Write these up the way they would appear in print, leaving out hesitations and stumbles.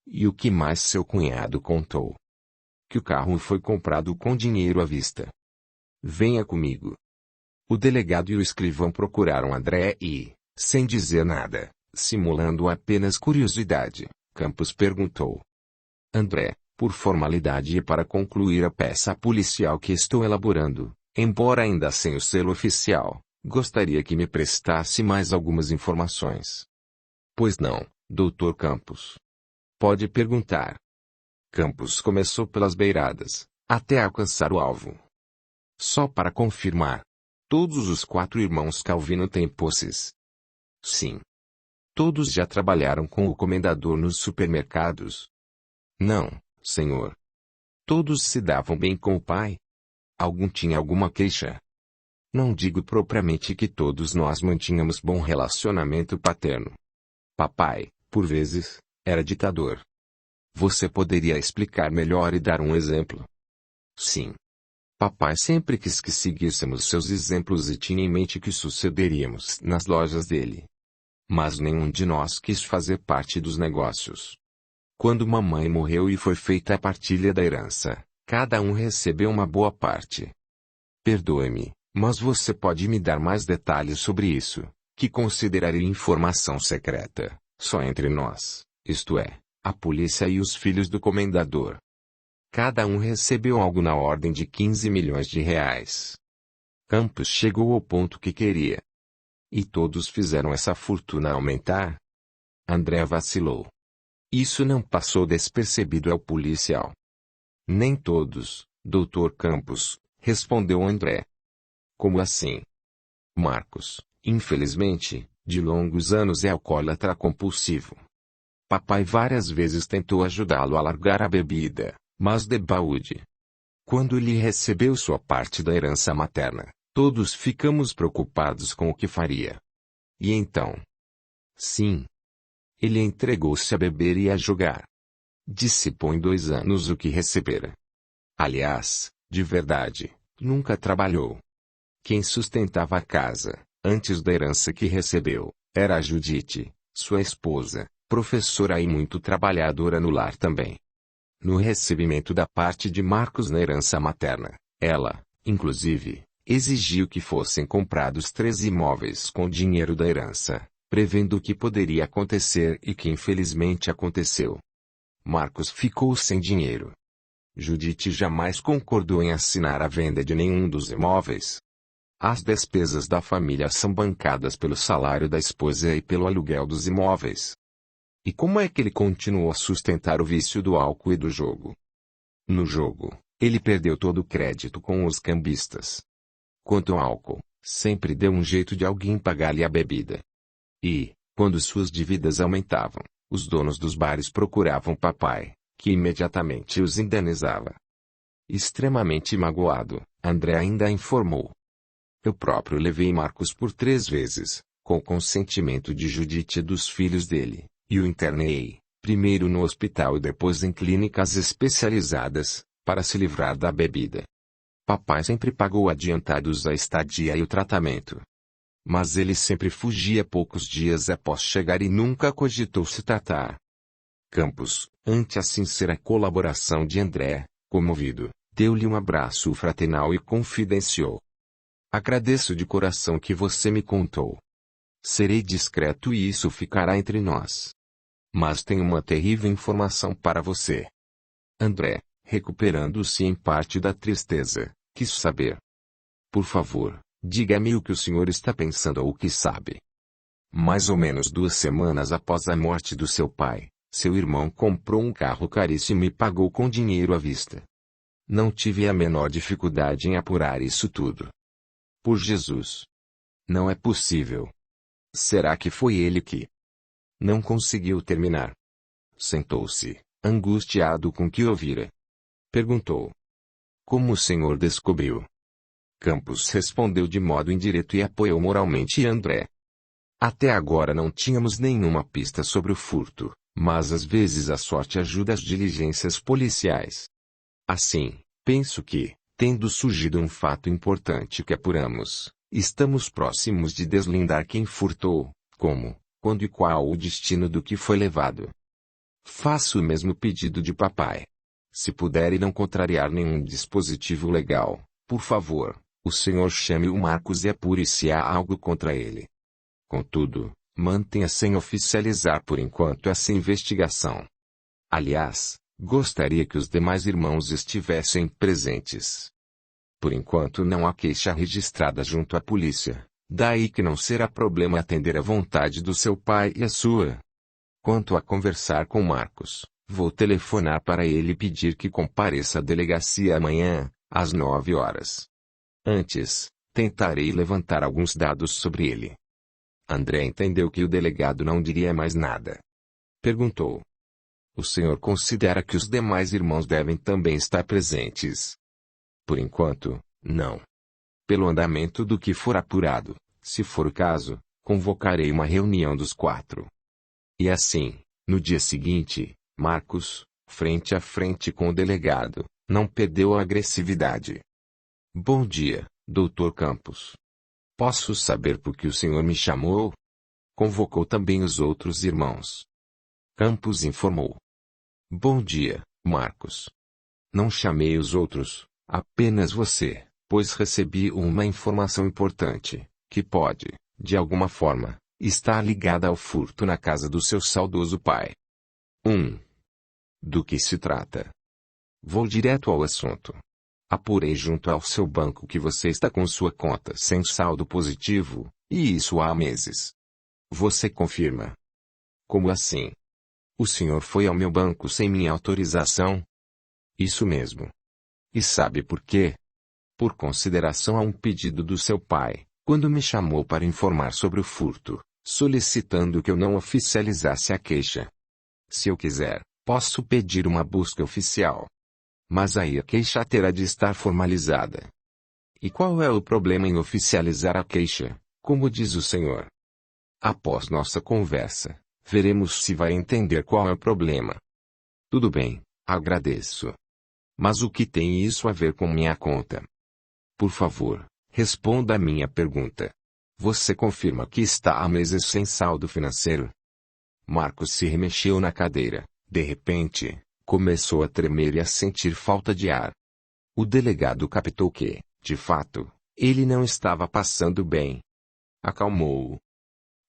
E o que mais seu cunhado contou? Que o carro foi comprado com dinheiro à vista. Venha comigo. O delegado e o escrivão procuraram André e, sem dizer nada, simulando apenas curiosidade, Campos perguntou. André, por formalidade e para concluir a peça policial que estou elaborando, embora ainda sem o selo oficial, gostaria que me prestasse mais algumas informações. Pois não, Dr. Campos. Pode perguntar. Campos começou pelas beiradas, até alcançar o alvo. Só para confirmar. Todos os 4 irmãos Calvino têm posses? Sim. Todos já trabalharam com o comendador nos supermercados? Não, senhor. Todos se davam bem com o pai? Algum tinha alguma queixa? Não digo propriamente que todos nós mantínhamos bom relacionamento paterno. Papai, por vezes, era ditador. Você poderia explicar melhor e dar um exemplo? Sim. Papai sempre quis que seguíssemos seus exemplos e tinha em mente que sucederíamos nas lojas dele. Mas nenhum de nós quis fazer parte dos negócios. Quando mamãe morreu e foi feita a partilha da herança, cada um recebeu uma boa parte. Perdoe-me, mas você pode me dar mais detalhes sobre isso, que consideraria informação secreta, só entre nós, isto é, a polícia e os filhos do comendador. Cada um recebeu algo na ordem de 15 milhões de reais. Campos chegou ao ponto que queria. E todos fizeram essa fortuna aumentar? André vacilou. Isso não passou despercebido ao policial. Nem todos, Dr. Campos, respondeu André. Como assim? Marcos, infelizmente, de longos anos é alcoólatra compulsivo. Papai várias vezes tentou ajudá-lo a largar a bebida, mas debalde. Quando ele recebeu sua parte da herança materna, todos ficamos preocupados com o que faria. E então? Sim. Ele entregou-se a beber e a jogar. Dissipou em 2 anos o que recebera. Aliás, de verdade, nunca trabalhou. Quem sustentava a casa, antes da herança que recebeu, era a Judite, sua esposa, professora e muito trabalhadora no lar também. No recebimento da parte de Marcos na herança materna, ela, inclusive, exigiu que fossem comprados 3 imóveis com dinheiro da herança, prevendo o que poderia acontecer e que infelizmente aconteceu. Marcos ficou sem dinheiro. Judite jamais concordou em assinar a venda de nenhum dos imóveis. As despesas da família são bancadas pelo salário da esposa e pelo aluguel dos imóveis. E como é que ele continuou a sustentar o vício do álcool e do jogo? No jogo, ele perdeu todo o crédito com os cambistas. Quanto ao álcool, sempre deu um jeito de alguém pagar-lhe a bebida. E, quando suas dívidas aumentavam, os donos dos bares procuravam papai, que imediatamente os indenizava. Extremamente magoado, André ainda informou. Eu próprio levei Marcos por 3 vezes, com consentimento de Judite e dos filhos dele, e o internei, primeiro no hospital e depois em clínicas especializadas, para se livrar da bebida. Papai sempre pagou adiantados a estadia e o tratamento. Mas ele sempre fugia poucos dias após chegar e nunca cogitou se tratar. Campos, ante a sincera colaboração de André, comovido, deu-lhe um abraço fraternal e confidenciou. Agradeço de coração que você me contou. Serei discreto e isso ficará entre nós. Mas tenho uma terrível informação para você. André, recuperando-se em parte da tristeza, quis saber. Por favor, diga-me o que o senhor está pensando ou o que sabe. Mais ou menos 2 semanas após a morte do seu pai, seu irmão comprou um carro caríssimo e pagou com dinheiro à vista. Não tive a menor dificuldade em apurar isso tudo. Por Jesus! Não é possível. Será que foi ele que não conseguiu terminar? Sentou-se, angustiado com o que ouvira. Perguntou. Como o senhor descobriu? Campos respondeu de modo indireto e apoiou moralmente André. Até agora não tínhamos nenhuma pista sobre o furto, mas às vezes a sorte ajuda as diligências policiais. Assim, penso que, tendo surgido um fato importante que apuramos, estamos próximos de deslindar quem furtou, como, quando e qual o destino do que foi levado. Faço o mesmo pedido de papai. Se puder e não contrariar nenhum dispositivo legal, por favor, o senhor chame o Marcos e apure se há algo contra ele. Contudo, mantenha sem oficializar por enquanto essa investigação. Aliás, gostaria que os demais irmãos estivessem presentes. Por enquanto não há queixa registrada junto à polícia, daí que não será problema atender à vontade do seu pai e a sua. Quanto a conversar com Marcos, vou telefonar para ele e pedir que compareça à delegacia amanhã, às 9 horas. Antes, tentarei levantar alguns dados sobre ele. André entendeu que o delegado não diria mais nada. Perguntou: o senhor considera que os demais irmãos devem também estar presentes? Por enquanto, não. Pelo andamento do que for apurado, se for o caso, convocarei uma reunião dos 4. E assim, no dia seguinte, Marcos, frente a frente com o delegado, não perdeu a agressividade. Bom dia, Dr. Campos. Posso saber por que o senhor me chamou? Convocou também os outros irmãos. Campos informou. Bom dia, Marcos. Não chamei os outros, apenas você, pois recebi uma informação importante, que pode, de alguma forma, estar ligada ao furto na casa do seu saudoso pai. 1. Do que se trata? Vou direto ao assunto. Apurei junto ao seu banco que você está com sua conta sem saldo positivo, e isso há meses. Você confirma? Como assim? O senhor foi ao meu banco sem minha autorização? Isso mesmo. E sabe por quê? Por consideração a um pedido do seu pai, quando me chamou para informar sobre o furto, solicitando que eu não oficializasse a queixa. Se eu quiser, posso pedir uma busca oficial. Mas aí a queixa terá de estar formalizada. E qual é o problema em oficializar a queixa, como diz o senhor? Após nossa conversa, veremos se vai entender qual é o problema. Tudo bem, agradeço. Mas o que tem isso a ver com minha conta? Por favor, responda a minha pergunta. Você confirma que está há meses sem saldo financeiro? Marcos se remexeu na cadeira. De repente, começou a tremer e a sentir falta de ar. O delegado captou que, de fato, ele não estava passando bem. Acalmou-o.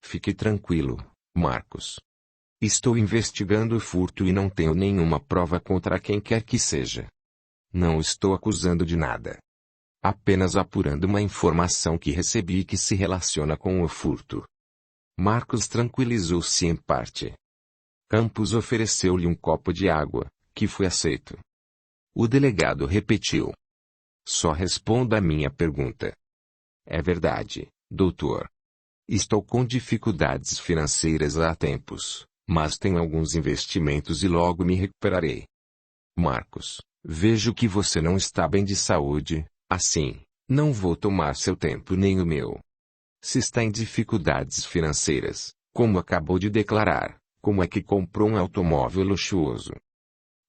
Fique tranquilo, Marcos. Estou investigando o furto e não tenho nenhuma prova contra quem quer que seja. Não estou acusando de nada. Apenas apurando uma informação que recebi e que se relaciona com o furto. Marcos tranquilizou-se em parte. Campos ofereceu-lhe um copo de água, que foi aceito. O delegado repetiu. Só responda a minha pergunta. É verdade, doutor. Estou com dificuldades financeiras há tempos, mas tenho alguns investimentos e logo me recuperarei. Marcos, vejo que você não está bem de saúde, assim, não vou tomar seu tempo nem o meu. Se está em dificuldades financeiras, como acabou de declarar, como é que comprou um automóvel luxuoso?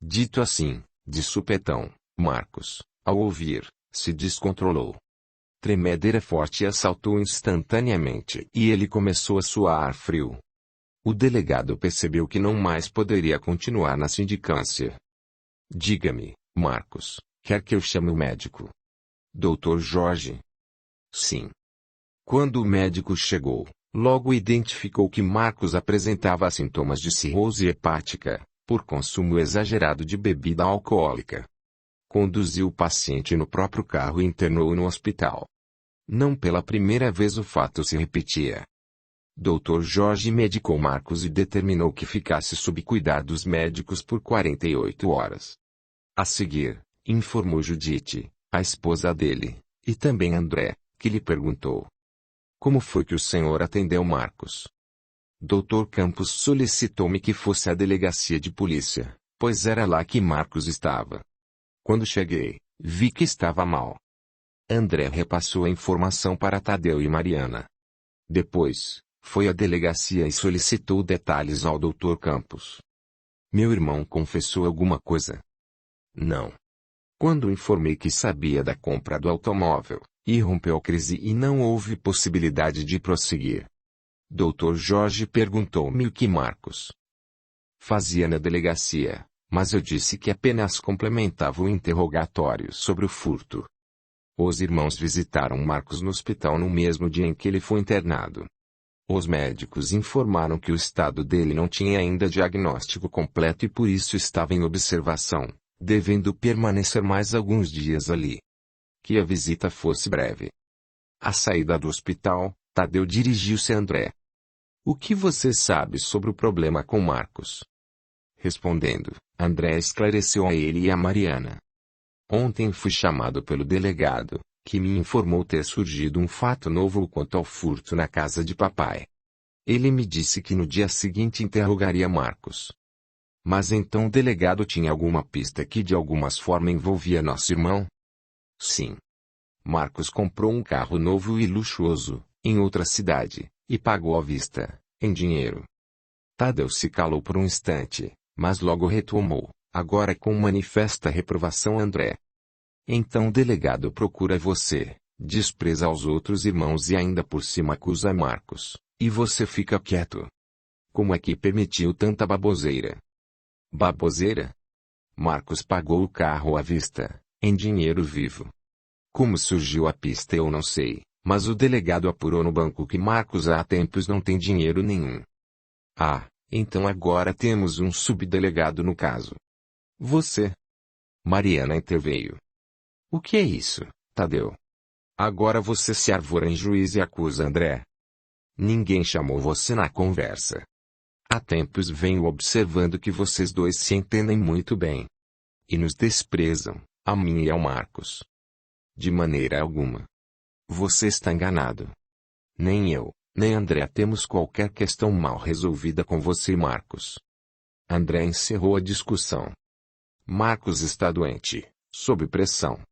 Dito assim, de supetão, Marcos, ao ouvir, se descontrolou. Tremedeira forte assaltou instantaneamente e ele começou a suar frio. O delegado percebeu que não mais poderia continuar na sindicância. Diga-me, Marcos, quer que eu chame o médico? Dr. Jorge? Sim. Quando o médico chegou, logo identificou que Marcos apresentava sintomas de cirrose hepática, por consumo exagerado de bebida alcoólica. Conduziu o paciente no próprio carro e internou-o no hospital. Não pela primeira vez o fato se repetia. Dr. Jorge medicou Marcos e determinou que ficasse sob cuidados médicos por 48 horas. A seguir, informou Judite, a esposa dele, e também André, que lhe perguntou: como foi que o senhor atendeu Marcos? Dr. Campos solicitou-me que fosse à delegacia de polícia, pois era lá que Marcos estava. Quando cheguei, vi que estava mal. André repassou a informação para Tadeu e Mariana. Depois, foi à delegacia e solicitou detalhes ao Dr. Campos. Meu irmão confessou alguma coisa? Não. Quando informei que sabia da compra do automóvel, irrompeu a crise e não houve possibilidade de prosseguir. Dr. Jorge perguntou-me o que Marcos fazia na delegacia, mas eu disse que apenas complementava o interrogatório sobre o furto. Os irmãos visitaram Marcos no hospital no mesmo dia em que ele foi internado. Os médicos informaram que o estado dele não tinha ainda diagnóstico completo e por isso estava em observação, devendo permanecer mais alguns dias ali. Que a visita fosse breve. À saída do hospital, Tadeu dirigiu-se a André. O que você sabe sobre o problema com Marcos? Respondendo, André esclareceu a ele e a Mariana. Ontem fui chamado pelo delegado, que me informou ter surgido um fato novo quanto ao furto na casa de papai. Ele me disse que no dia seguinte interrogaria Marcos. Mas então o delegado tinha alguma pista que de alguma forma envolvia nosso irmão? Sim. Marcos comprou um carro novo e luxuoso, em outra cidade, e pagou à vista, em dinheiro. Tadeu se calou por um instante, mas logo retomou, agora com manifesta reprovação André. Então o delegado procura você, despreza os outros irmãos e ainda por cima acusa Marcos, e você fica quieto. Como é que permitiu tanta baboseira? Baboseira? Marcos pagou o carro à vista, em dinheiro vivo. Como surgiu a pista eu não sei, mas o delegado apurou no banco que Marcos há tempos não tem dinheiro nenhum. Ah, então agora temos um subdelegado no caso. Você. Mariana interveio. O que é isso, Tadeu? Agora você se arvora em juiz e acusa André. Ninguém chamou você na conversa. Há tempos venho observando que vocês dois se entendem muito bem. E nos desprezam, a mim e ao Marcos. De maneira alguma. Você está enganado. Nem eu, nem André temos qualquer questão mal resolvida com você e Marcos. André encerrou a discussão. Marcos está doente, sob pressão.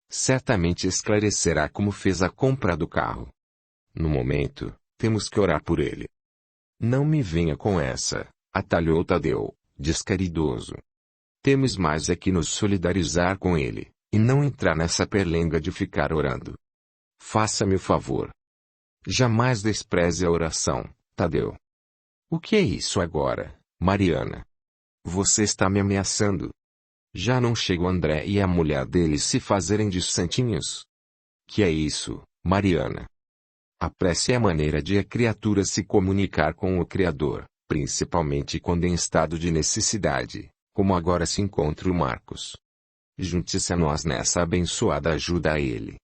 Certamente esclarecerá como fez a compra do carro. No momento, temos que orar por ele. Não me venha com essa, atalhou Tadeu, descaridoso. Temos mais é que nos solidarizar com ele, e não entrar nessa perlenga de ficar orando. Faça-me o favor. Jamais despreze a oração, Tadeu. O que é isso agora, Mariana? Você está me ameaçando? Já não chega o André e a mulher dele se fazerem de santinhos? Que é isso, Mariana? A prece é a maneira de a criatura se comunicar com o Criador, principalmente quando em estado de necessidade, como agora se encontra o Marcos. Junte-se a nós nessa abençoada ajuda a ele.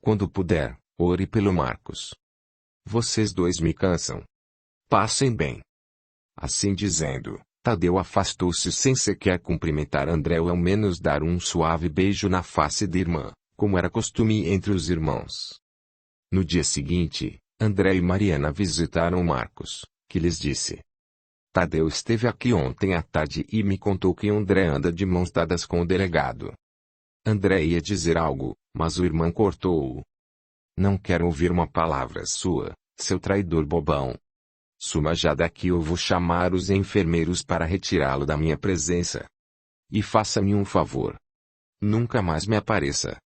Quando puder, ore pelo Marcos. Vocês dois me cansam. Passem bem. Assim dizendo, Tadeu afastou-se sem sequer cumprimentar André ou ao menos dar um suave beijo na face da irmã, como era costume entre os irmãos. No dia seguinte, André e Mariana visitaram Marcos, que lhes disse. Tadeu esteve aqui ontem à tarde e me contou que André anda de mãos dadas com o delegado. André ia dizer algo, mas o irmão cortou-o. Não quero ouvir uma palavra sua, seu traidor bobão. Suma já daqui ou vou chamar os enfermeiros para retirá-lo da minha presença. E faça-me um favor. Nunca mais me apareça.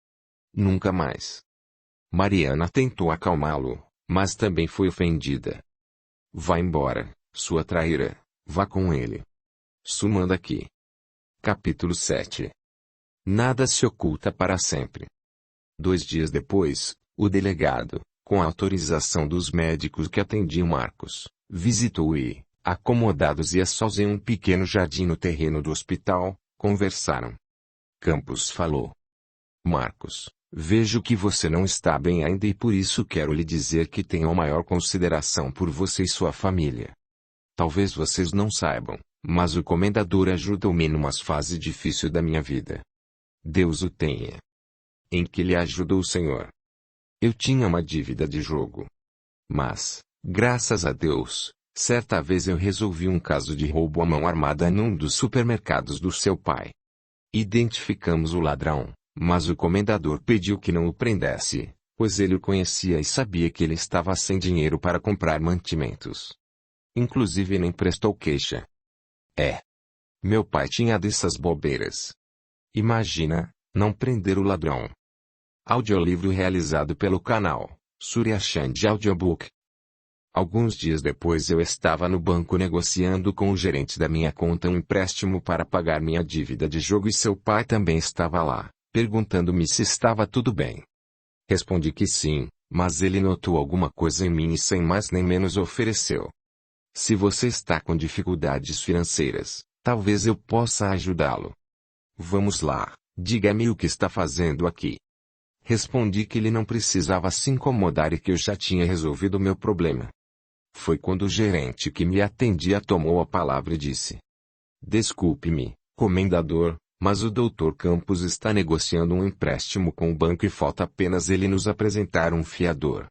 Nunca mais. Mariana tentou acalmá-lo, mas também foi ofendida. Vá embora, sua traíra, vá com ele. Suma daqui. Capítulo 7. Nada se oculta para sempre. 2 dias depois, o delegado, com a autorização dos médicos que atendiam Marcos, visitou e, acomodados e a sós em um pequeno jardim no terreno do hospital, conversaram. Campos falou. Marcos, vejo que você não está bem ainda e por isso quero lhe dizer que tenho a maior consideração por você e sua família. Talvez vocês não saibam, mas o comendador ajudou-me numa fase difícil da minha vida. Deus o tenha. Em que lhe ajudou o Senhor? Eu tinha uma dívida de jogo. Mas, graças a Deus, certa vez eu resolvi um caso de roubo à mão armada num dos supermercados do seu pai. Identificamos o ladrão, mas o comendador pediu que não o prendesse, pois ele o conhecia e sabia que ele estava sem dinheiro para comprar mantimentos. Inclusive nem prestou queixa. Meu pai tinha dessas bobeiras. Imagina, não prender o ladrão. Audiolivro realizado pelo canal Surya Chand Audiobook. Alguns dias depois eu estava no banco negociando com o gerente da minha conta um empréstimo para pagar minha dívida de jogo e seu pai também estava lá, perguntando-me se estava tudo bem. Respondi que sim, mas ele notou alguma coisa em mim e sem mais nem menos ofereceu. Se você está com dificuldades financeiras, talvez eu possa ajudá-lo. Vamos lá, diga-me o que está fazendo aqui. Respondi que ele não precisava se incomodar e que eu já tinha resolvido o meu problema. Foi quando o gerente que me atendia tomou a palavra e disse: Desculpe-me, comendador, mas o Dr. Campos está negociando um empréstimo com o banco e falta apenas ele nos apresentar um fiador.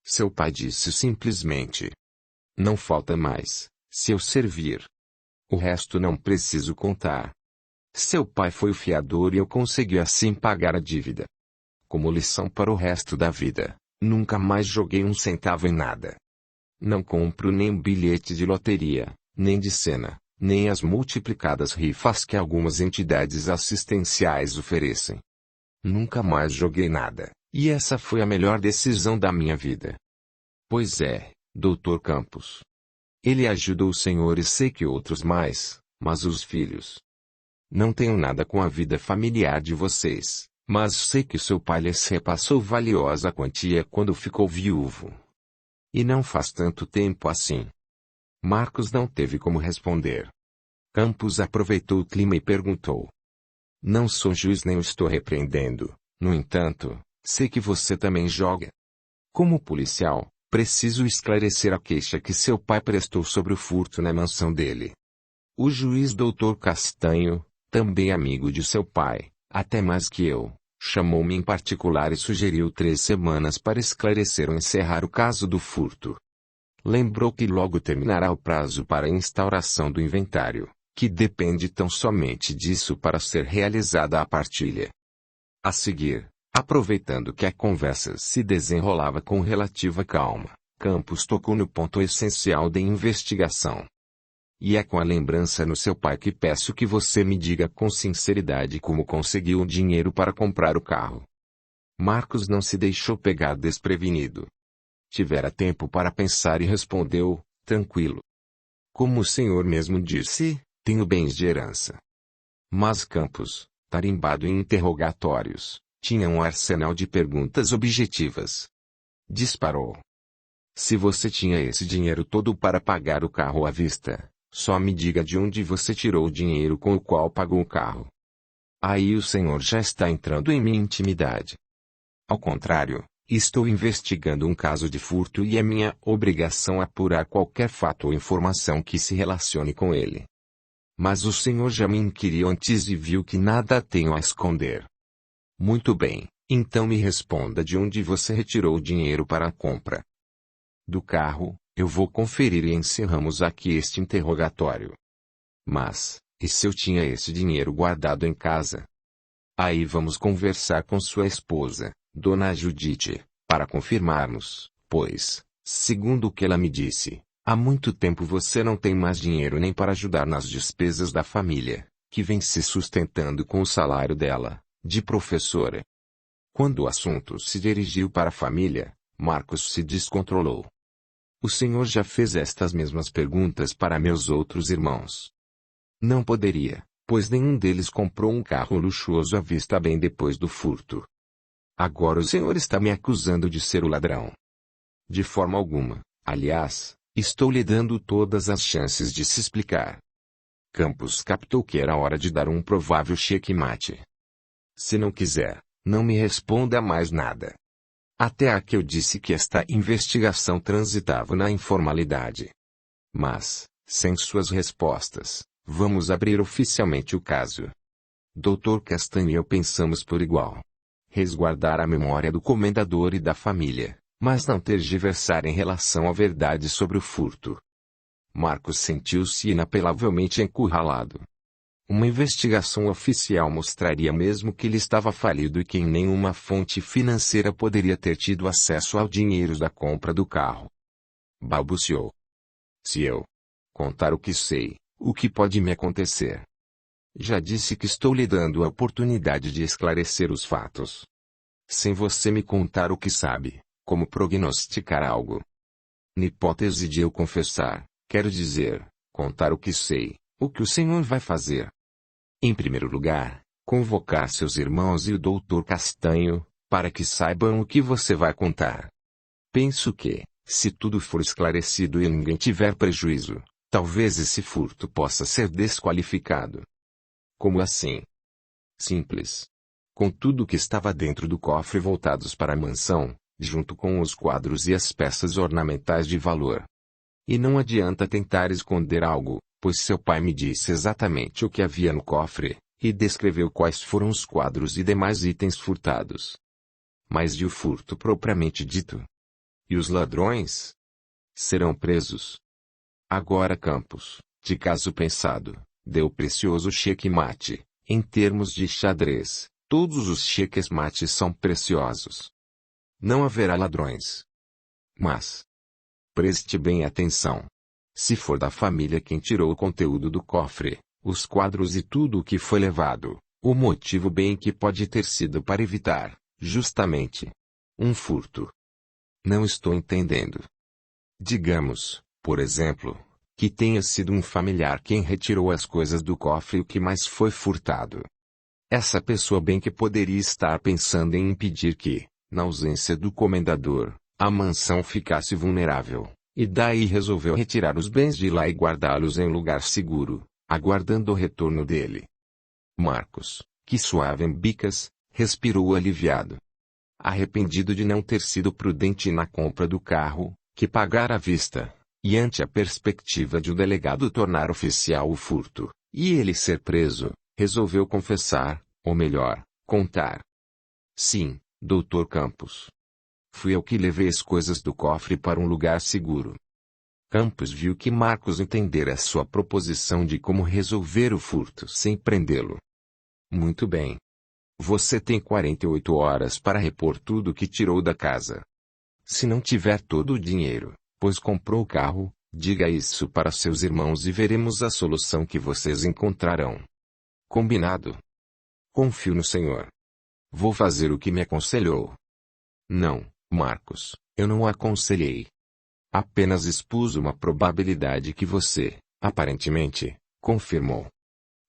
Seu pai disse simplesmente: Não falta mais, se eu servir. O resto não preciso contar. Seu pai foi o fiador e eu consegui assim pagar a dívida. Como lição para o resto da vida, nunca mais joguei um centavo em nada. Não compro nem bilhete de loteria, nem de cena, nem as multiplicadas rifas que algumas entidades assistenciais oferecem. Nunca mais joguei nada, e essa foi a melhor decisão da minha vida. Pois é, Dr. Campos. Ele ajudou o senhor e sei que outros mais, mas os filhos. Não tenho nada com a vida familiar de vocês, mas sei que seu pai lhes repassou valiosa quantia quando ficou viúvo. E não faz tanto tempo assim. Marcos não teve como responder. Campos aproveitou o clima e perguntou: Não sou juiz nem o estou repreendendo, no entanto, sei que você também joga. Como policial, preciso esclarecer a queixa que seu pai prestou sobre o furto na mansão dele. O juiz Dr. Castanho, também amigo de seu pai, até mais que eu, chamou-me em particular e sugeriu 3 semanas para esclarecer ou encerrar o caso do furto. Lembrou que logo terminará o prazo para a instauração do inventário, que depende tão somente disso para ser realizada a partilha. A seguir, aproveitando que a conversa se desenrolava com relativa calma, Campos tocou no ponto essencial da investigação. E é com a lembrança no seu pai que peço que você me diga com sinceridade como conseguiu o dinheiro para comprar o carro. Marcos não se deixou pegar desprevenido. Tivera tempo para pensar e respondeu, tranquilo. Como o senhor mesmo disse, tenho bens de herança. Mas Campos, tarimbado em interrogatórios, tinha um arsenal de perguntas objetivas. Disparou. Se você tinha esse dinheiro todo para pagar o carro à vista, só me diga de onde você tirou o dinheiro com o qual pagou o carro. Aí o senhor já está entrando em minha intimidade. Ao contrário, estou investigando um caso de furto e é minha obrigação apurar qualquer fato ou informação que se relacione com ele. Mas o senhor já me inquiriu antes e viu que nada tenho a esconder. Muito bem, então me responda de onde você retirou o dinheiro para a compra do carro. Eu vou conferir e encerramos aqui este interrogatório. Mas, e se eu tinha esse dinheiro guardado em casa? Aí vamos conversar com sua esposa, Dona Judite, para confirmarmos, pois, segundo o que ela me disse, há muito tempo você não tem mais dinheiro nem para ajudar nas despesas da família, que vem se sustentando com o salário dela, de professora. Quando o assunto se dirigiu para a família, Marcos se descontrolou. O senhor já fez estas mesmas perguntas para meus outros irmãos. Não poderia, pois nenhum deles comprou um carro luxuoso à vista bem depois do furto. Agora o senhor está me acusando de ser o ladrão. De forma alguma, aliás, estou lhe dando todas as chances de se explicar. Campos captou que era hora de dar um provável checkmate. Se não quiser, não me responda mais nada. Até aqui eu disse que esta investigação transitava na informalidade. Mas, sem suas respostas, vamos abrir oficialmente o caso. Dr. Castanho e eu pensamos por igual. Resguardar a memória do comendador e da família, mas não tergiversar em relação à verdade sobre o furto. Marcos sentiu-se inapelavelmente encurralado. Uma investigação oficial mostraria mesmo que ele estava falido e que em nenhuma fonte financeira poderia ter tido acesso ao dinheiro da compra do carro. Balbuciou. Se eu contar o que sei, o que pode me acontecer? Já disse que estou lhe dando a oportunidade de esclarecer os fatos. Sem você me contar o que sabe, como prognosticar algo? Na hipótese de eu confessar, quero dizer, contar o que sei, o que o senhor vai fazer. Em primeiro lugar, convocar seus irmãos e o doutor Castanho, para que saibam o que você vai contar. Penso que, se tudo for esclarecido e ninguém tiver prejuízo, talvez esse furto possa ser desqualificado. Como assim? Simples. Com tudo que estava dentro do cofre voltados para a mansão, junto com os quadros e as peças ornamentais de valor. E não adianta tentar esconder algo, pois seu pai me disse exatamente o que havia no cofre, e descreveu quais foram os quadros e demais itens furtados. Mas e o furto propriamente dito? E os ladrões? Serão presos. Agora Campos, de caso pensado, deu precioso cheque-mate. Em termos de xadrez, todos os cheques-mates são preciosos. Não haverá ladrões. Mas preste bem atenção. Se for da família quem tirou o conteúdo do cofre, os quadros e tudo o que foi levado, o motivo bem que pode ter sido para evitar, justamente, um furto. Não estou entendendo. Digamos, por exemplo, que tenha sido um familiar quem retirou as coisas do cofre e o que mais foi furtado. Essa pessoa bem que poderia estar pensando em impedir que, na ausência do comendador, a mansão ficasse vulnerável, e daí resolveu retirar os bens de lá e guardá-los em lugar seguro, aguardando o retorno dele. Marcos, que suava em bicas, respirou aliviado. Arrependido de não ter sido prudente na compra do carro, que pagara à vista, e ante a perspectiva de o delegado tornar oficial o furto, e ele ser preso, resolveu confessar, ou melhor, contar. Sim, Dr. Campos. Fui eu que levei as coisas do cofre para um lugar seguro. Campos viu que Marcos entendera a sua proposição de como resolver o furto sem prendê-lo. Muito bem. Você tem 48 horas para repor tudo que tirou da casa. Se não tiver todo o dinheiro, pois comprou o carro, diga isso para seus irmãos e veremos a solução que vocês encontrarão. Combinado? Confio no senhor. Vou fazer o que me aconselhou. Não, Marcos, eu não aconselhei. Apenas expus uma probabilidade que você, aparentemente, confirmou.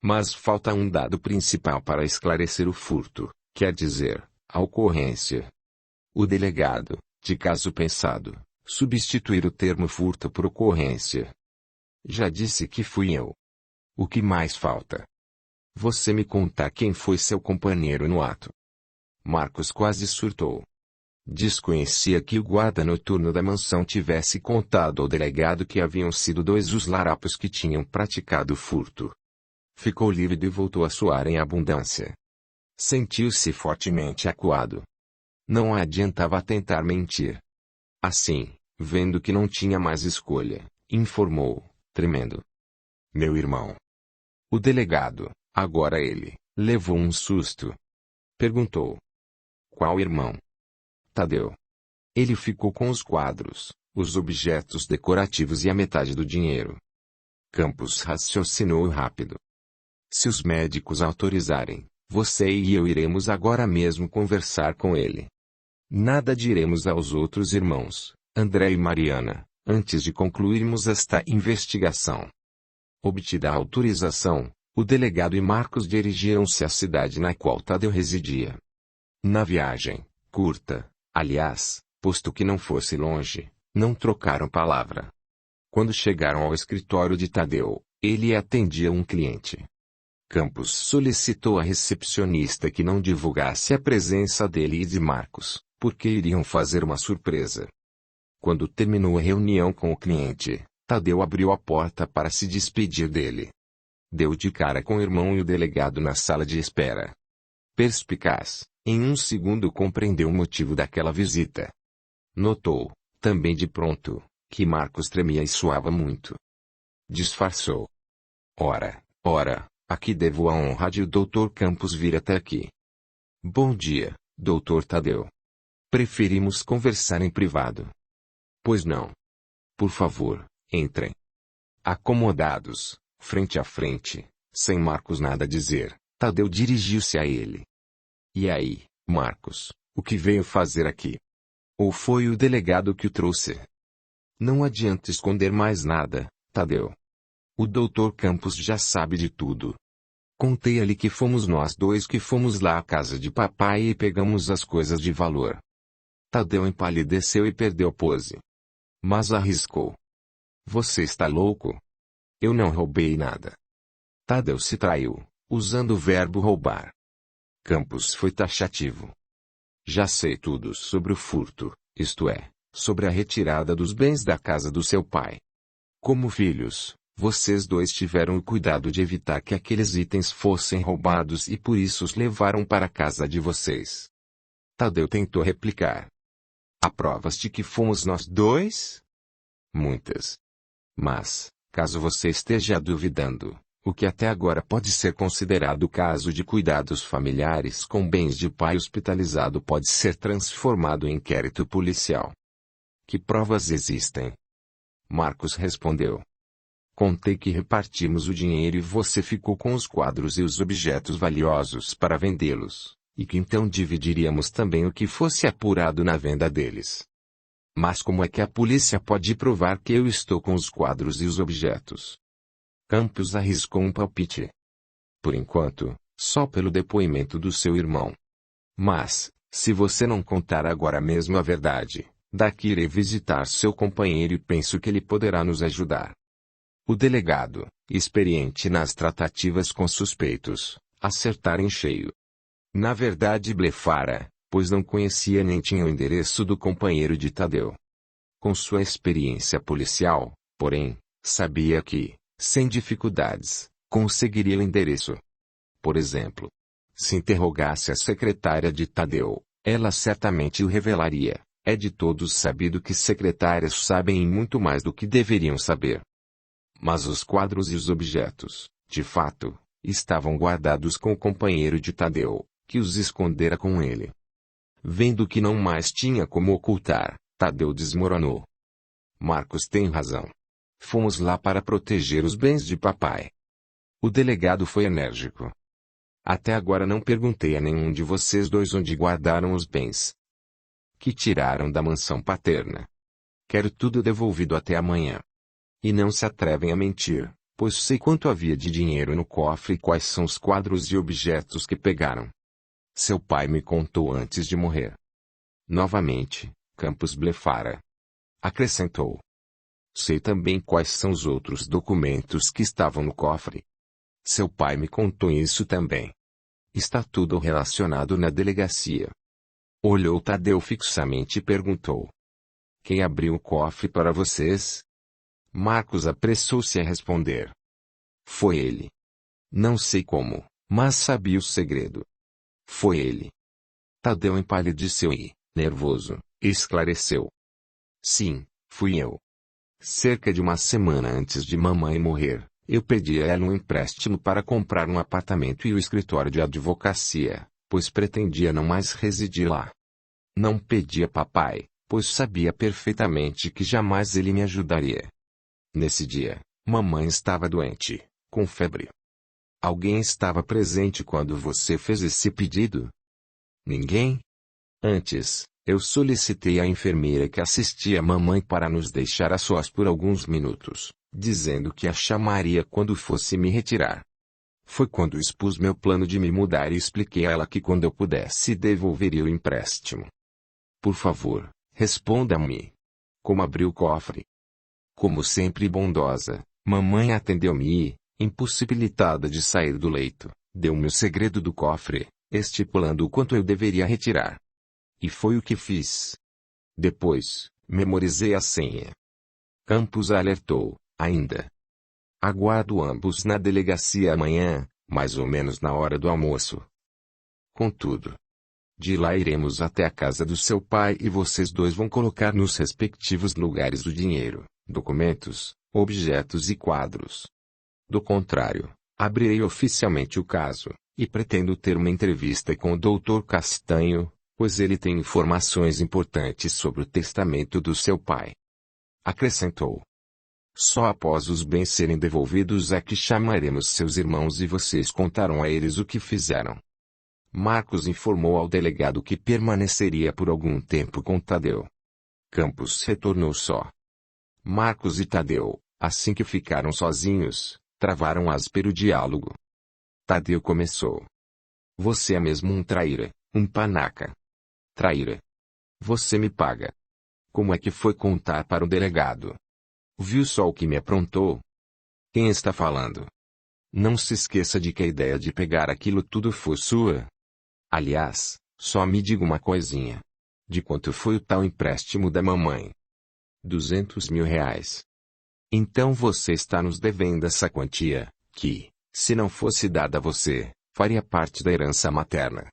Mas falta um dado principal para esclarecer o furto, quer dizer, a ocorrência. O delegado, de caso pensado, substituir o termo furto por ocorrência. Já disse que fui eu. O que mais falta? Você me contar quem foi seu companheiro no ato. Marcos quase surtou. Desconhecia que o guarda noturno da mansão tivesse contado ao delegado que haviam sido 2 os larápios que tinham praticado o furto. Ficou lívido e voltou a suar em abundância. Sentiu-se fortemente acuado. Não adiantava tentar mentir. Assim, vendo que não tinha mais escolha, informou, tremendo. Meu irmão. O delegado, agora ele, levou um susto. Perguntou. Qual irmão? Tadeu. Ele ficou com os quadros, os objetos decorativos e a metade do dinheiro. Campos raciocinou rápido. Se os médicos autorizarem, você e eu iremos agora mesmo conversar com ele. Nada diremos aos outros irmãos, André e Mariana, antes de concluirmos esta investigação. Obtida a autorização, o delegado e Marcos dirigiram-se à cidade na qual Tadeu residia. Na viagem, curta, aliás, posto que não fosse longe, não trocaram palavra. Quando chegaram ao escritório de Tadeu, ele atendia um cliente. Campos solicitou à recepcionista que não divulgasse a presença dele e de Marcos, porque iriam fazer uma surpresa. Quando terminou a reunião com o cliente, Tadeu abriu a porta para se despedir dele. Deu de cara com o irmão e o delegado na sala de espera. Perspicaz, em um segundo compreendeu o motivo daquela visita. Notou, também de pronto, que Marcos tremia e suava muito. Disfarçou. Ora, aqui devo a honra de o Dr. Campos vir até aqui. Bom dia, Dr. Tadeu. Preferimos conversar em privado. Pois não. Por favor, entrem. Acomodados, frente a frente, sem Marcos nada a dizer, Tadeu dirigiu-se a ele. E aí, Marcos, o que veio fazer aqui? Ou foi o delegado que o trouxe? Não adianta esconder mais nada, Tadeu. O Dr. Campos já sabe de tudo. Contei-lhe que fomos nós dois que fomos lá à casa de papai e pegamos as coisas de valor. Tadeu empalideceu e perdeu pose. Mas arriscou. Você está louco? Eu não roubei nada. Tadeu se traiu, usando o verbo roubar. Campos foi taxativo. Já sei tudo sobre o furto, isto é, sobre a retirada dos bens da casa do seu pai. Como filhos, vocês dois tiveram o cuidado de evitar que aqueles itens fossem roubados e por isso os levaram para a casa de vocês. Tadeu tentou replicar. Há provas de que fomos nós dois? Muitas. Mas, caso você esteja duvidando, o que até agora pode ser considerado caso de cuidados familiares com bens de pai hospitalizado pode ser transformado em inquérito policial. Que provas existem? Marcos respondeu. Contei que repartimos o dinheiro e você ficou com os quadros e os objetos valiosos para vendê-los, e que então dividiríamos também o que fosse apurado na venda deles. Mas como é que a polícia pode provar que eu estou com os quadros e os objetos? Campos arriscou um palpite. Por enquanto, só pelo depoimento do seu irmão. Mas, se você não contar agora mesmo a verdade, daqui irei visitar seu companheiro e penso que ele poderá nos ajudar. O delegado, experiente nas tratativas com suspeitos, acertara em cheio. Na verdade blefara, pois não conhecia nem tinha o endereço do companheiro de Tadeu. Com sua experiência policial, porém, sabia que, sem dificuldades, conseguiria o endereço. Por exemplo, se interrogasse a secretária de Tadeu, ela certamente o revelaria. É de todos sabido que secretárias sabem muito mais do que deveriam saber. Mas os quadros e os objetos, de fato, estavam guardados com o companheiro de Tadeu, que os escondera com ele. Vendo que não mais tinha como ocultar, Tadeu desmoronou. Marcos tem razão. Fomos lá para proteger os bens de papai. O delegado foi enérgico. Até agora não perguntei a nenhum de vocês dois onde guardaram os bens que tiraram da mansão paterna. Quero tudo devolvido até amanhã. E não se atrevem a mentir, pois sei quanto havia de dinheiro no cofre e quais são os quadros e objetos que pegaram. Seu pai me contou antes de morrer. Novamente, Campos blefara. Acrescentou. Sei também quais são os outros documentos que estavam no cofre. Seu pai me contou isso também. Está tudo relacionado na delegacia. Olhou Tadeu fixamente e perguntou. Quem abriu o cofre para vocês? Marcos apressou-se a responder. Foi ele. Não sei como, mas sabia o segredo. Foi ele. Tadeu empalideceu e, nervoso, esclareceu. Sim, fui eu. Cerca de uma semana antes de mamãe morrer, eu pedi a ela um empréstimo para comprar um apartamento e o escritório de advocacia, pois pretendia não mais residir lá. Não pedi a papai, pois sabia perfeitamente que jamais ele me ajudaria. Nesse dia, mamãe estava doente, com febre. Alguém estava presente quando você fez esse pedido? Ninguém? Antes, eu solicitei à enfermeira que assistia a mamãe para nos deixar a sós por alguns minutos, dizendo que a chamaria quando fosse me retirar. Foi quando expus meu plano de me mudar e expliquei a ela que quando eu pudesse devolveria o empréstimo. Por favor, responda-me. Como abriu o cofre? Como sempre bondosa, mamãe atendeu-me e, impossibilitada de sair do leito, deu-me o segredo do cofre, estipulando o quanto eu deveria retirar. E foi o que fiz. Depois, memorizei a senha. Campos alertou, ainda. Aguardo ambos na delegacia amanhã, mais ou menos na hora do almoço. Contudo, de lá iremos até a casa do seu pai e vocês dois vão colocar nos respectivos lugares o dinheiro, documentos, objetos e quadros. Do contrário, abrirei oficialmente o caso, e pretendo ter uma entrevista com o Dr. Castanho, pois ele tem informações importantes sobre o testamento do seu pai. Acrescentou. Só após os bens serem devolvidos é que chamaremos seus irmãos e vocês contarão a eles o que fizeram. Marcos informou ao delegado que permaneceria por algum tempo com Tadeu. Campos retornou só. Marcos e Tadeu, assim que ficaram sozinhos, travaram áspero diálogo. Tadeu começou. Você é mesmo um traíra, um panaca. Traíra. Você me paga. Como é que foi contar para o delegado? Viu só o que me aprontou? Quem está falando? Não se esqueça de que a ideia de pegar aquilo tudo foi sua. Aliás, só me diga uma coisinha. De quanto foi o tal empréstimo da mamãe? 200 mil reais. Então você está nos devendo essa quantia, que, se não fosse dada a você, faria parte da herança materna.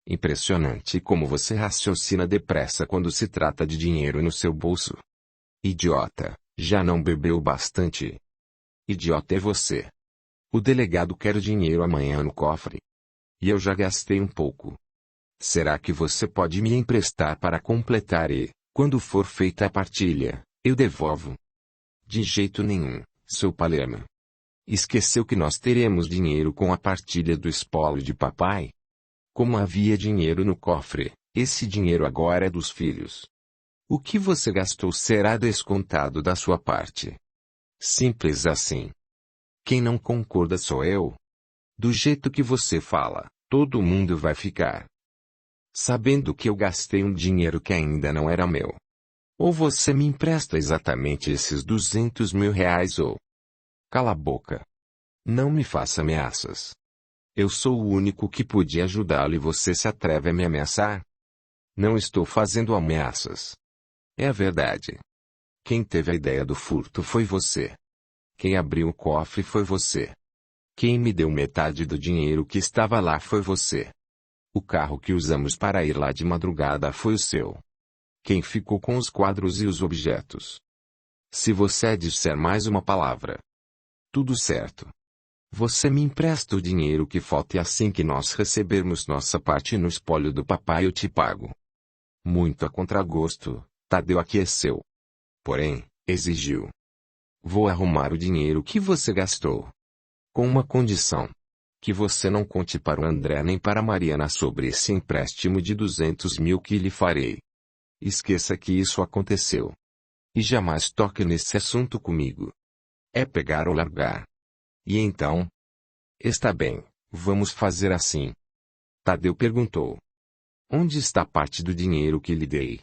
Impressionante como você raciocina depressa quando se trata de dinheiro no seu bolso. Idiota, já não bebeu bastante? Idiota é você. O delegado quer o dinheiro amanhã no cofre. E eu já gastei um pouco. Será que você pode me emprestar para completar e, quando for feita a partilha, eu devolvo? De jeito nenhum, seu Palermo. Esqueceu que nós teremos dinheiro com a partilha do espólio de papai? Como havia dinheiro no cofre, esse dinheiro agora é dos filhos. O que você gastou será descontado da sua parte. Simples assim. Quem não concorda sou eu. Do jeito que você fala, todo mundo vai ficar sabendo que eu gastei um dinheiro que ainda não era meu. Ou você me empresta exatamente esses 200 mil reais ou... Cala a boca. Não me faça ameaças. Eu sou o único que podia ajudá-lo e você se atreve a me ameaçar? Não estou fazendo ameaças. É a verdade. Quem teve a ideia do furto foi você. Quem abriu o cofre foi você. Quem me deu metade do dinheiro que estava lá foi você. O carro que usamos para ir lá de madrugada foi o seu. Quem ficou com os quadros e os objetos? Se você disser mais uma palavra. Tudo certo. Você me empresta o dinheiro que falta e assim que nós recebermos nossa parte no espólio do papai eu te pago. Muito a contragosto, Tadeu aqueceu. Porém, exigiu. Vou arrumar o dinheiro que você gastou. Com uma condição. Que você não conte para o André nem para a Mariana sobre esse empréstimo de 200 mil que lhe farei. Esqueça que isso aconteceu. E jamais toque nesse assunto comigo. É pegar ou largar. E então? Está bem, vamos fazer assim. Tadeu perguntou. Onde está a parte do dinheiro que lhe dei?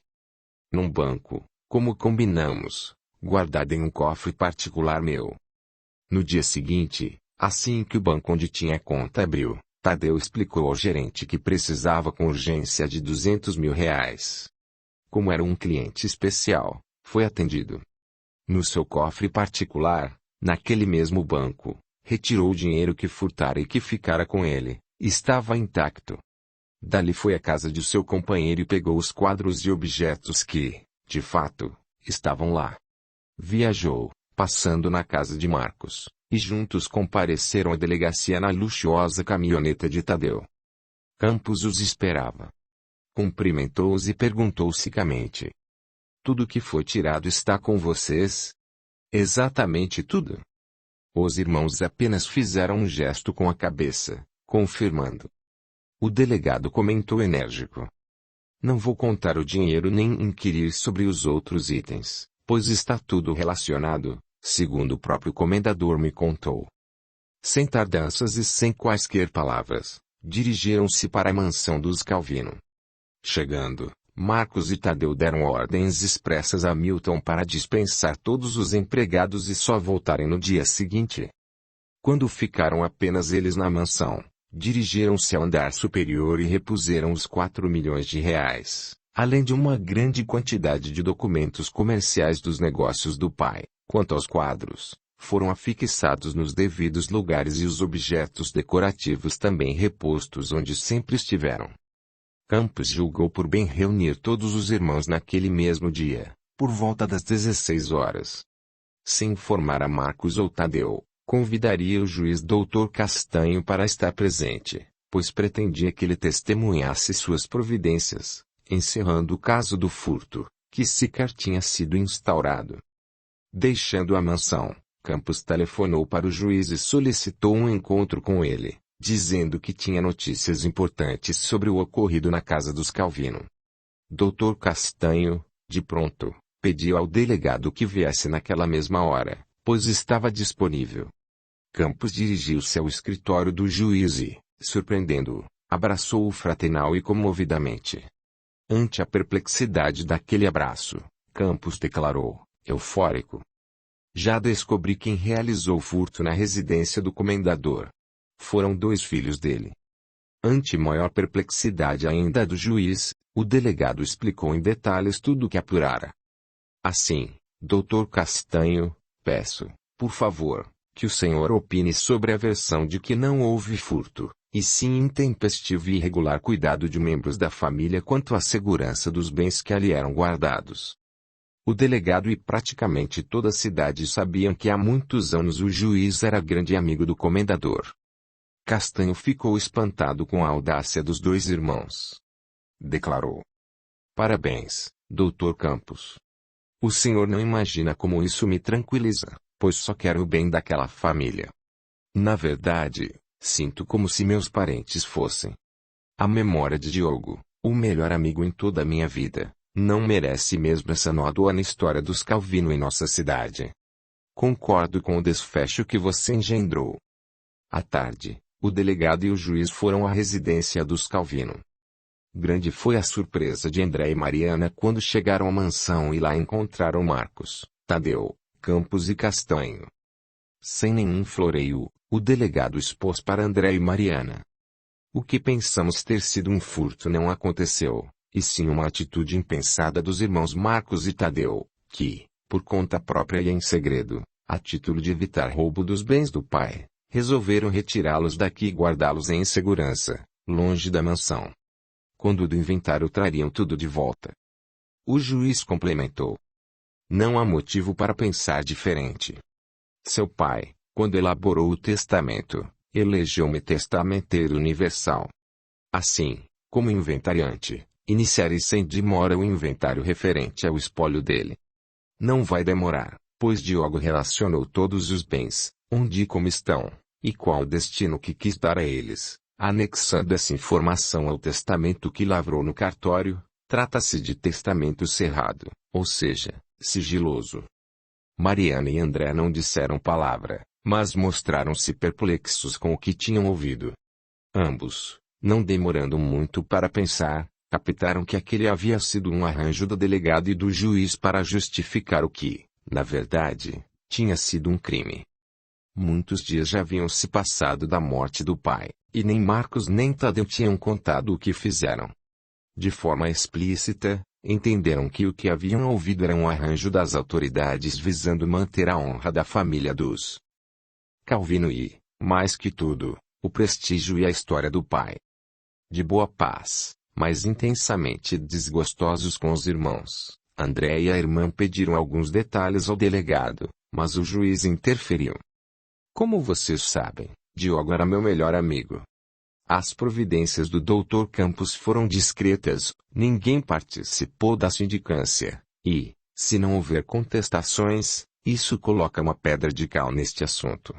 Num banco, como combinamos, guardado em um cofre particular meu. No dia seguinte, assim que o banco onde tinha conta abriu, Tadeu explicou ao gerente que precisava com urgência de 200 mil reais. Como era um cliente especial, foi atendido. No seu cofre particular, naquele mesmo banco, retirou o dinheiro que furtara e que ficara com ele, estava intacto. Dali foi à casa de seu companheiro e pegou os quadros e objetos que, de fato, estavam lá. Viajou, passando na casa de Marcos, e juntos compareceram à delegacia na luxuosa caminhoneta de Tadeu. Campos os esperava. Cumprimentou-os e perguntou secamente. Tudo que foi tirado está com vocês? Exatamente tudo. Os irmãos apenas fizeram um gesto com a cabeça, confirmando. O delegado comentou enérgico. Não vou contar o dinheiro nem inquirir sobre os outros itens, pois está tudo relacionado, segundo o próprio comendador me contou. Sem tardanças e sem quaisquer palavras, dirigiram-se para a mansão dos Calvino. Chegando, Marcos e Tadeu deram ordens expressas a Milton para dispensar todos os empregados e só voltarem no dia seguinte. Quando ficaram apenas eles na mansão, dirigiram-se ao andar superior e repuseram os 4 milhões de reais, além de uma grande quantidade de documentos comerciais dos negócios do pai. Quanto aos quadros, foram afixados nos devidos lugares e os objetos decorativos também repostos onde sempre estiveram. Campos julgou por bem reunir todos os irmãos naquele mesmo dia, por volta das 16 horas. Sem informar a Marcos ou Tadeu, convidaria o juiz Dr. Castanho para estar presente, pois pretendia que ele testemunhasse suas providências, encerrando o caso do furto, que sequer tinha sido instaurado. Deixando a mansão, Campos telefonou para o juiz e solicitou um encontro com ele, dizendo que tinha notícias importantes sobre o ocorrido na casa dos Calvino. Dr. Castanho, de pronto, pediu ao delegado que viesse naquela mesma hora, pois estava disponível. Campos dirigiu-se ao escritório do juiz e, surpreendendo-o, abraçou-o fraternal e comovidamente. Ante a perplexidade daquele abraço, Campos declarou, eufórico: já descobri quem realizou o furto na residência do comendador. Foram 2 filhos dele. Ante maior perplexidade ainda do juiz, o delegado explicou em detalhes tudo o que apurara. Assim, Dr. Castanho, peço, por favor, que o senhor opine sobre a versão de que não houve furto, e sim intempestivo e irregular cuidado de membros da família quanto à segurança dos bens que ali eram guardados. O delegado e praticamente toda a cidade sabiam que há muitos anos o juiz era grande amigo do comendador. Castanho ficou espantado com a audácia dos 2 irmãos. Declarou: parabéns, Dr. Campos. O senhor não imagina como isso me tranquiliza, pois só quero o bem daquela família. Na verdade, sinto como se meus parentes fossem. A memória de Diogo, o melhor amigo em toda a minha vida, não merece mesmo essa nódoa na história dos Calvino em nossa cidade. Concordo com o desfecho que você engendrou. À tarde, o delegado e o juiz foram à residência dos Calvino. Grande foi a surpresa de André e Mariana quando chegaram à mansão e lá encontraram Marcos, Tadeu, Campos e Castanho. Sem nenhum floreio, o delegado expôs para André e Mariana: o que pensamos ter sido um furto não aconteceu, e sim uma atitude impensada dos irmãos Marcos e Tadeu, que, por conta própria e em segredo, a título de evitar roubo dos bens do pai, resolveram retirá-los daqui e guardá-los em segurança, longe da mansão. Quando do inventário trariam tudo de volta. O juiz complementou: não há motivo para pensar diferente. Seu pai, quando elaborou o testamento, elegeu-me testamenteiro universal. Assim, como inventariante, iniciarei sem demora o inventário referente ao espólio dele. Não vai demorar, pois Diogo relacionou todos os bens, onde e como estão, e qual o destino que quis dar a eles, anexando essa informação ao testamento que lavrou no cartório. Trata-se de testamento cerrado, ou seja, sigiloso. Mariana e André não disseram palavra, mas mostraram-se perplexos com o que tinham ouvido. Ambos, não demorando muito para pensar, captaram que aquele havia sido um arranjo do delegado e do juiz para justificar o que, na verdade, tinha sido um crime. Muitos dias já haviam se passado da morte do pai, e nem Marcos nem Tadeu tinham contado o que fizeram. De forma explícita, entenderam que o que haviam ouvido era um arranjo das autoridades visando manter a honra da família dos Calvino e, mais que tudo, o prestígio e a história do pai. De boa paz, mas intensamente desgostosos com os irmãos, André e a irmã pediram alguns detalhes ao delegado, mas o juiz interferiu. Como vocês sabem, Diogo era meu melhor amigo. As providências do Dr. Campos foram discretas, ninguém participou da sindicância, e, se não houver contestações, isso coloca uma pedra de cal neste assunto.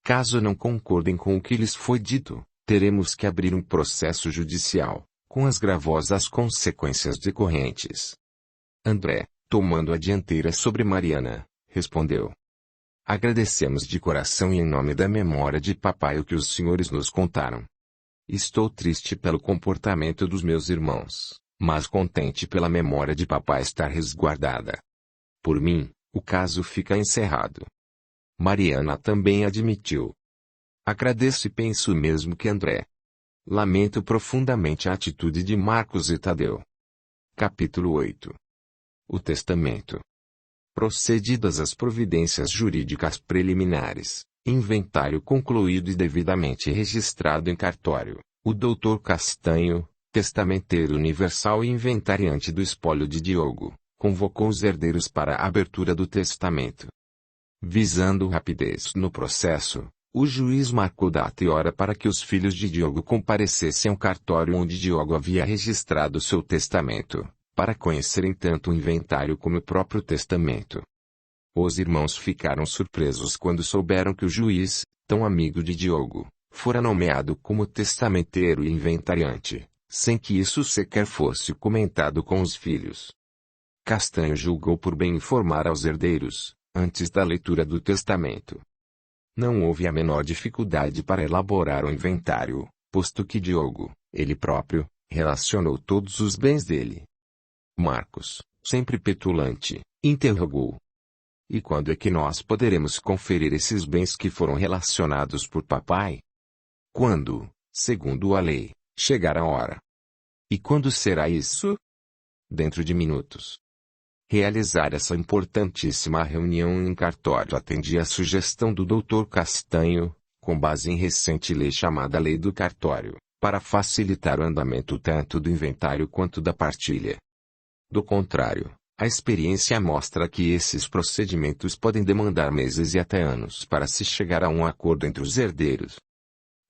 Caso não concordem com o que lhes foi dito, teremos que abrir um processo judicial, com as gravosas consequências decorrentes. André, tomando a dianteira sobre Mariana, respondeu: agradecemos de coração e em nome da memória de papai o que os senhores nos contaram. Estou triste pelo comportamento dos meus irmãos, mas contente pela memória de papai estar resguardada. Por mim, o caso fica encerrado. Mariana também admitiu: agradeço e penso o mesmo que André. Lamento profundamente a atitude de Marcos e Tadeu. Capítulo 8. O testamento. Procedidas as providências jurídicas preliminares, inventário concluído e devidamente registrado em cartório, o Dr. Castanho, testamenteiro universal e inventariante do espólio de Diogo, convocou os herdeiros para a abertura do testamento. Visando rapidez no processo, o juiz marcou data e hora para que os filhos de Diogo comparecessem ao cartório onde Diogo havia registrado seu testamento, para conhecerem tanto o inventário como o próprio testamento. Os irmãos ficaram surpresos quando souberam que o juiz, tão amigo de Diogo, fora nomeado como testamenteiro e inventariante, sem que isso sequer fosse comentado com os filhos. Castanho julgou por bem informar aos herdeiros, antes da leitura do testamento. Não houve a menor dificuldade para elaborar o inventário, posto que Diogo, ele próprio, relacionou todos os bens dele. Marcos, sempre petulante, interrogou: e quando é que nós poderemos conferir esses bens que foram relacionados por papai? Quando, segundo a lei, chegar a hora. E quando será isso? Dentro de minutos. Realizar essa importantíssima reunião em cartório atendia à sugestão do Dr. Castanho, com base em recente lei chamada Lei do Cartório, para facilitar o andamento tanto do inventário quanto da partilha. Do contrário, a experiência mostra que esses procedimentos podem demandar meses e até anos para se chegar a um acordo entre os herdeiros.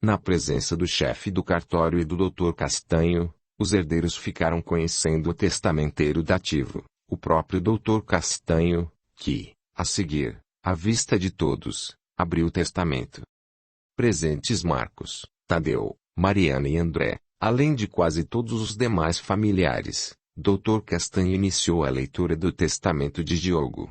Na presença do chefe do cartório e do Dr. Castanho, os herdeiros ficaram conhecendo o testamenteiro dativo, o próprio Dr. Castanho, que, a seguir, à vista de todos, abriu o testamento. Presentes Marcos, Tadeu, Mariana e André, além de quase todos os demais familiares, Dr. Castanho iniciou a leitura do testamento de Diogo.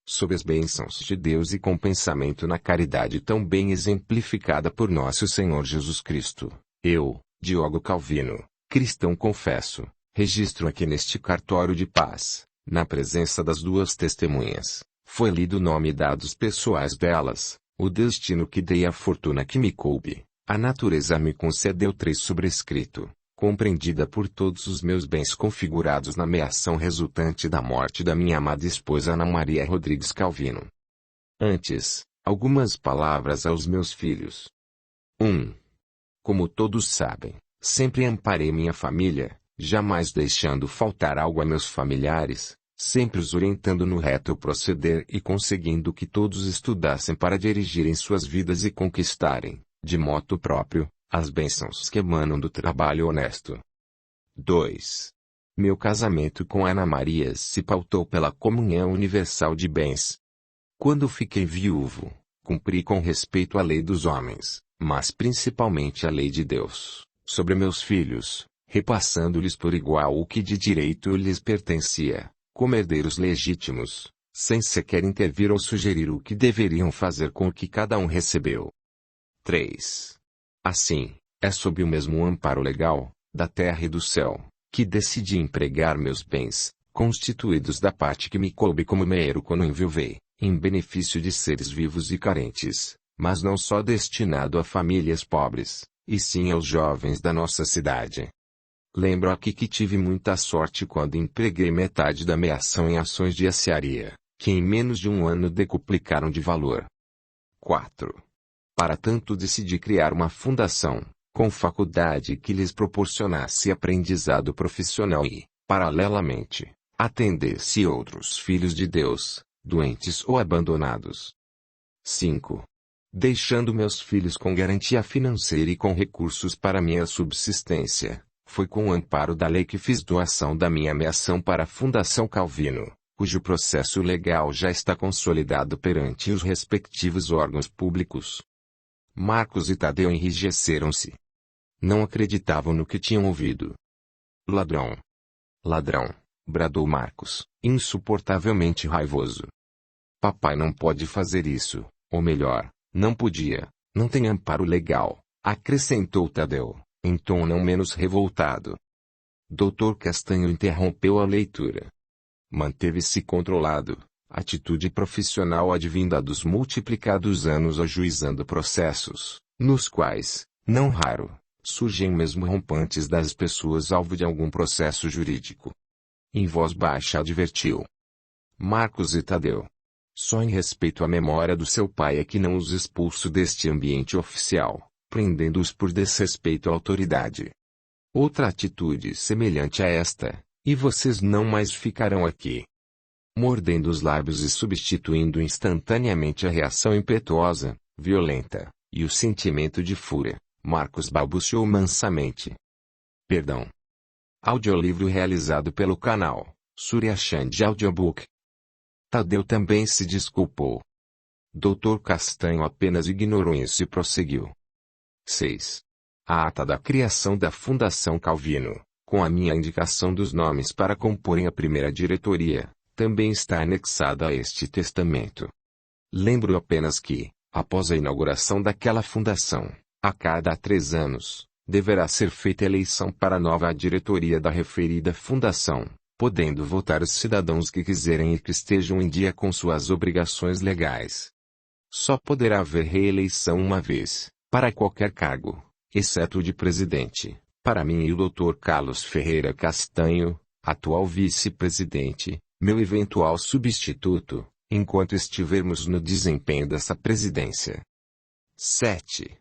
Sob as bênçãos de Deus e com pensamento na caridade tão bem exemplificada por nosso Senhor Jesus Cristo, eu, Diogo Calvino, cristão confesso, registro aqui neste cartório de paz, na presença das duas testemunhas, foi lido o nome e dados pessoais delas, o destino que dei, a fortuna que me coube, a natureza me concedeu 3 sobrescrito, compreendida por todos os meus bens configurados na meação resultante da morte da minha amada esposa Ana Maria Rodrigues Calvino. Antes, algumas palavras aos meus filhos. 1. Como todos sabem, sempre amparei minha família, jamais deixando faltar algo a meus familiares, sempre os orientando no reto proceder e conseguindo que todos estudassem para dirigirem suas vidas e conquistarem, de moto próprio, as bênçãos que emanam do trabalho honesto. 2. Meu casamento com Ana Maria se pautou pela comunhão universal de bens. Quando fiquei viúvo, cumpri com respeito a lei dos homens, mas principalmente a lei de Deus, sobre meus filhos, repassando-lhes por igual o que de direito lhes pertencia, como herdeiros legítimos, sem sequer intervir ou sugerir o que deveriam fazer com o que cada um recebeu. 3. Assim, é sob o mesmo amparo legal, da terra e do céu, que decidi empregar meus bens, constituídos da parte que me coube como meero quando enviuvei, em benefício de seres vivos e carentes, mas não só destinado a famílias pobres, e sim aos jovens da nossa cidade. Lembro aqui que tive muita sorte quando empreguei metade da meação em ações de aciaria, que em menos de um ano decuplicaram de valor. 4. Para tanto decidi criar uma fundação, com faculdade que lhes proporcionasse aprendizado profissional e, paralelamente, atendesse outros filhos de Deus, doentes ou abandonados. 5. Deixando meus filhos com garantia financeira e com recursos para minha subsistência, foi com o amparo da lei que fiz doação da minha meação para a Fundação Calvino, cujo processo legal já está consolidado perante os respectivos órgãos públicos. Marcos e Tadeu enrijeceram-se. Não acreditavam no que tinham ouvido. Ladrão! Ladrão! Bradou Marcos, insuportavelmente raivoso. Papai não pode fazer isso, ou melhor, não podia, não tem amparo legal, acrescentou Tadeu, em tom não menos revoltado. Dr. Castanho interrompeu a leitura. Manteve-se controlado, atitude profissional advinda dos multiplicados anos ajuizando processos, nos quais, não raro, surgem mesmo rompantes das pessoas alvo de algum processo jurídico. Em voz baixa advertiu Marcos e Tadeu. Só em respeito à memória do seu pai é que não os expulso deste ambiente oficial, prendendo-os por desrespeito à autoridade. Outra atitude semelhante a esta, e vocês não mais ficarão aqui. Mordendo os lábios e substituindo instantaneamente a reação impetuosa, violenta, e o sentimento de fúria, Marcos balbuciou mansamente. Perdão. Audiolivro realizado pelo canal Surya Chand Audiobook. Tadeu também se desculpou. Dr. Castanho apenas ignorou isso e prosseguiu. 6. A ata da criação da Fundação Calvino, com a minha indicação dos nomes para comporem a primeira diretoria, também está anexada a este testamento. Lembro apenas que, após a inauguração daquela fundação, a cada 3 anos, deverá ser feita eleição para a nova diretoria da referida fundação, podendo votar os cidadãos que quiserem e que estejam em dia com suas obrigações legais. Só poderá haver reeleição uma vez, para qualquer cargo, exceto o de presidente, para mim e o Dr. Carlos Ferreira Castanho, atual vice-presidente, meu eventual substituto, enquanto estivermos no desempenho dessa presidência. 7.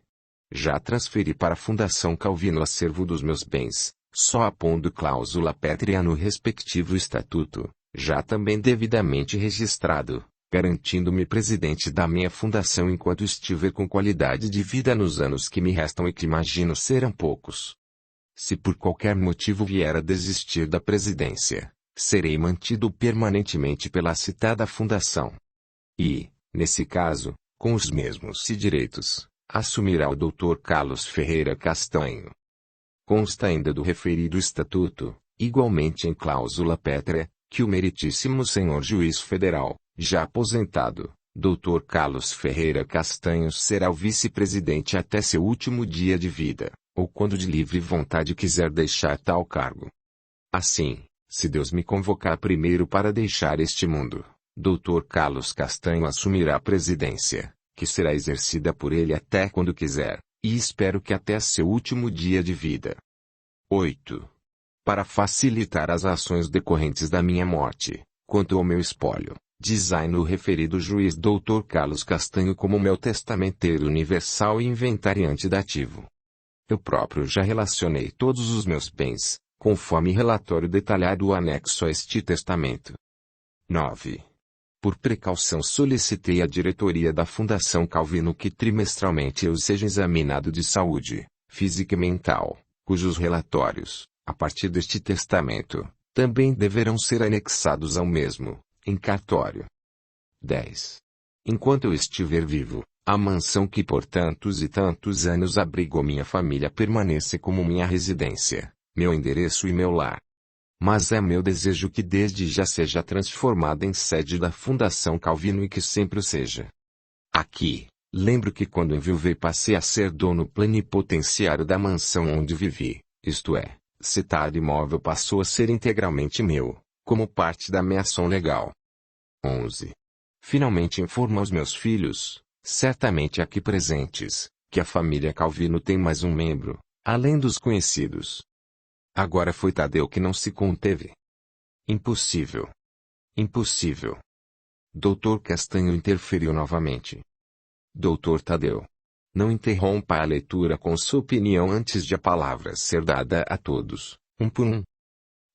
Já transferi para a Fundação Calvino o acervo dos meus bens, só apondo cláusula pétrea no respectivo estatuto, já também devidamente registrado, garantindo-me presidente da minha fundação enquanto estiver com qualidade de vida nos anos que me restam e que imagino serão poucos. Se por qualquer motivo vier a desistir da presidência, serei mantido permanentemente pela citada fundação. E, nesse caso, com os mesmos direitos, assumirá o Dr. Carlos Ferreira Castanho. Consta ainda do referido estatuto, igualmente em cláusula pétrea, que o meritíssimo senhor juiz federal, já aposentado, Dr. Carlos Ferreira Castanho será o vice-presidente até seu último dia de vida, ou quando de livre vontade quiser deixar tal cargo. Assim, se Deus me convocar primeiro para deixar este mundo, Dr. Carlos Castanho assumirá a presidência, que será exercida por ele até quando quiser, e espero que até seu último dia de vida. 8. Para facilitar as ações decorrentes da minha morte, quanto ao meu espólio, designo o referido juiz Dr. Carlos Castanho como meu testamenteiro universal e inventariante dativo. Eu próprio já relacionei todos os meus bens, conforme relatório detalhado anexo a este testamento. 9. Por precaução solicitei à diretoria da Fundação Calvino que trimestralmente eu seja examinado de saúde, física e mental, cujos relatórios, a partir deste testamento, também deverão ser anexados ao mesmo, em cartório. 10. Enquanto eu estiver vivo, a mansão que por tantos e tantos anos abrigou minha família permaneça como minha residência, meu endereço e meu lar. Mas é meu desejo que desde já seja transformada em sede da Fundação Calvino e que sempre o seja. Aqui, lembro que quando enviuvei passei a ser dono plenipotenciário da mansão onde vivi, isto é, citado imóvel passou a ser integralmente meu, como parte da minha ação legal. 11. Finalmente informo aos meus filhos, certamente aqui presentes, que a família Calvino tem mais um membro, além dos conhecidos. Agora foi Tadeu que não se conteve. Impossível. Impossível. Dr. Castanho interferiu novamente. Dr. Tadeu. Não interrompa a leitura com sua opinião antes de a palavra ser dada a todos, um por um.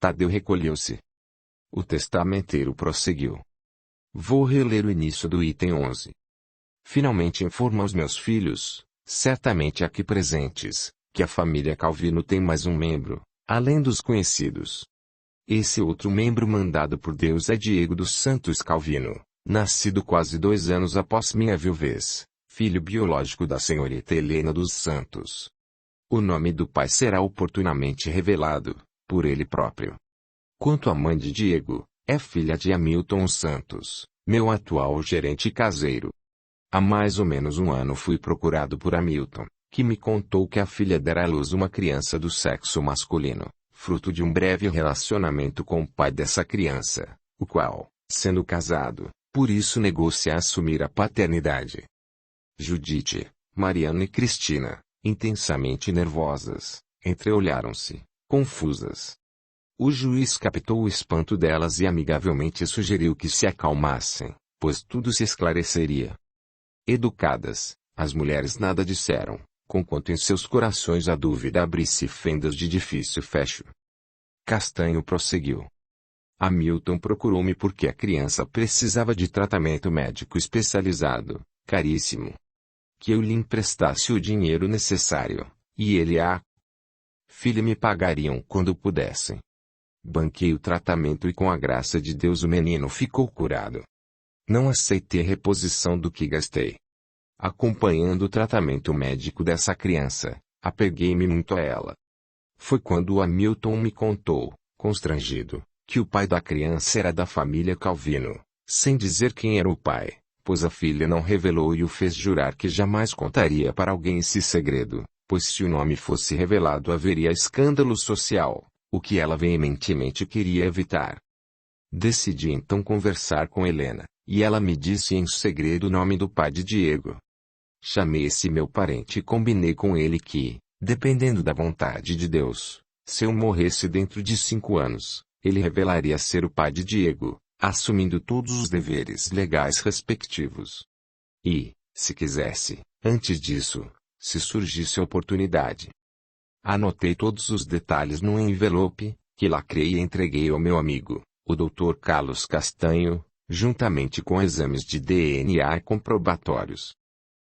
Tadeu recolheu-se. O testamenteiro prosseguiu. Vou reler o início do item 11. Finalmente informo aos meus filhos, certamente aqui presentes, que a família Calvino tem mais um membro, além dos conhecidos. Esse outro membro mandado por Deus é Diego dos Santos Calvino, nascido quase 2 anos após minha viuvez, filho biológico da senhorita Helena dos Santos. O nome do pai será oportunamente revelado, por ele próprio. Quanto à mãe de Diego, é filha de Hamilton Santos, meu atual gerente caseiro. Há mais ou menos um ano fui procurado por Hamilton, que me contou que a filha dera à luz uma criança do sexo masculino, fruto de um breve relacionamento com o pai dessa criança, o qual, sendo casado, por isso negou-se a assumir a paternidade. Judite, Mariana e Cristina, intensamente nervosas, entreolharam-se, confusas. O juiz captou o espanto delas e amigavelmente sugeriu que se acalmassem, pois tudo se esclareceria. Educadas, as mulheres nada disseram, conquanto em seus corações a dúvida abrisse fendas de difícil fecho. Castanho prosseguiu. Hamilton procurou-me porque a criança precisava de tratamento médico especializado, caríssimo. Que eu lhe emprestasse o dinheiro necessário, e ele e a filha me pagariam quando pudessem. Banquei o tratamento e com a graça de Deus o menino ficou curado. Não aceitei a reposição do que gastei. Acompanhando o tratamento médico dessa criança, apeguei-me muito a ela. Foi quando o Hamilton me contou, constrangido, que o pai da criança era da família Calvino, sem dizer quem era o pai, pois a filha não revelou e o fez jurar que jamais contaria para alguém esse segredo, pois se o nome fosse revelado haveria escândalo social, o que ela veementemente queria evitar. Decidi então conversar com Helena, e ela me disse em segredo o nome do pai de Diego. Chamei esse meu parente e combinei com ele que, dependendo da vontade de Deus, se eu morresse dentro de 5 anos, ele revelaria ser o pai de Diego, assumindo todos os deveres legais respectivos. E, se quisesse, antes disso, se surgisse a oportunidade. Anotei todos os detalhes num envelope, que lacrei e entreguei ao meu amigo, o Dr. Carlos Castanho, juntamente com exames de DNA comprobatórios.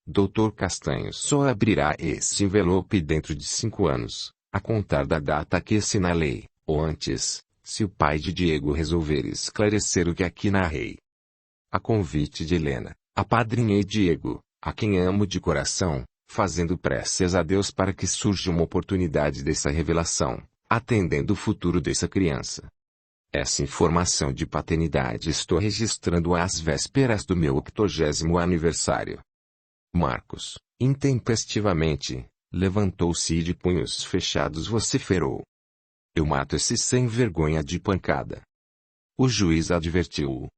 Dr. Castanho só abrirá esse envelope dentro de 5 anos, a contar da data que assinalei, ou antes, se o pai de Diego resolver esclarecer o que aqui narrei. A convite de Helena, apadrinhei Diego, a quem amo de coração, fazendo preces a Deus para que surja uma oportunidade dessa revelação, atendendo o futuro dessa criança. Essa informação de paternidade estou registrando às vésperas do meu 80º aniversário. Marcos, intempestivamente, levantou-se e de punhos fechados vociferou: eu mato esse sem vergonha de pancada. O juiz advertiu-o: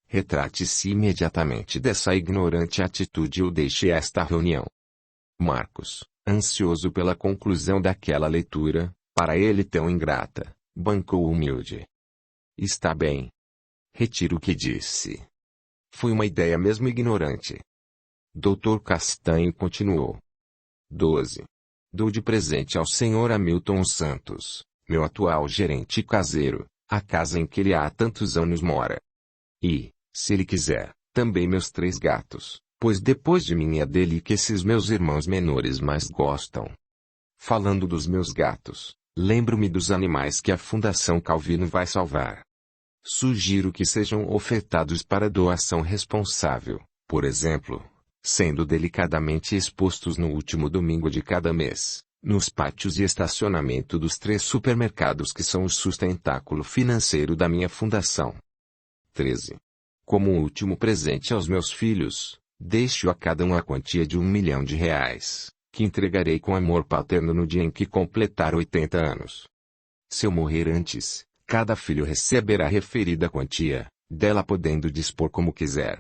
retrate-se imediatamente dessa ignorante atitude ou deixe esta reunião. Marcos, ansioso pela conclusão daquela leitura, para ele tão ingrata, bancou humilde. Está bem. Retiro o que disse. Foi uma ideia mesmo ignorante. Dr. Castanho continuou. 12. Dou de presente ao Sr. Hamilton Santos, meu atual gerente caseiro, a casa em que ele há tantos anos mora. E, se ele quiser, também meus 3 gatos, pois depois de mim é dele que esses meus irmãos menores mais gostam. Falando dos meus gatos, lembro-me dos animais que a Fundação Calvino vai salvar. Sugiro que sejam ofertados para doação responsável, por exemplo, sendo delicadamente expostos no último domingo de cada mês, nos pátios e estacionamento dos 3 supermercados que são o sustentáculo financeiro da minha fundação. 13. Como último presente aos meus filhos, deixo a cada um a quantia de R$1 milhão, que entregarei com amor paterno no dia em que completar 80 anos. Se eu morrer antes, cada filho receberá a referida quantia, dela podendo dispor como quiser.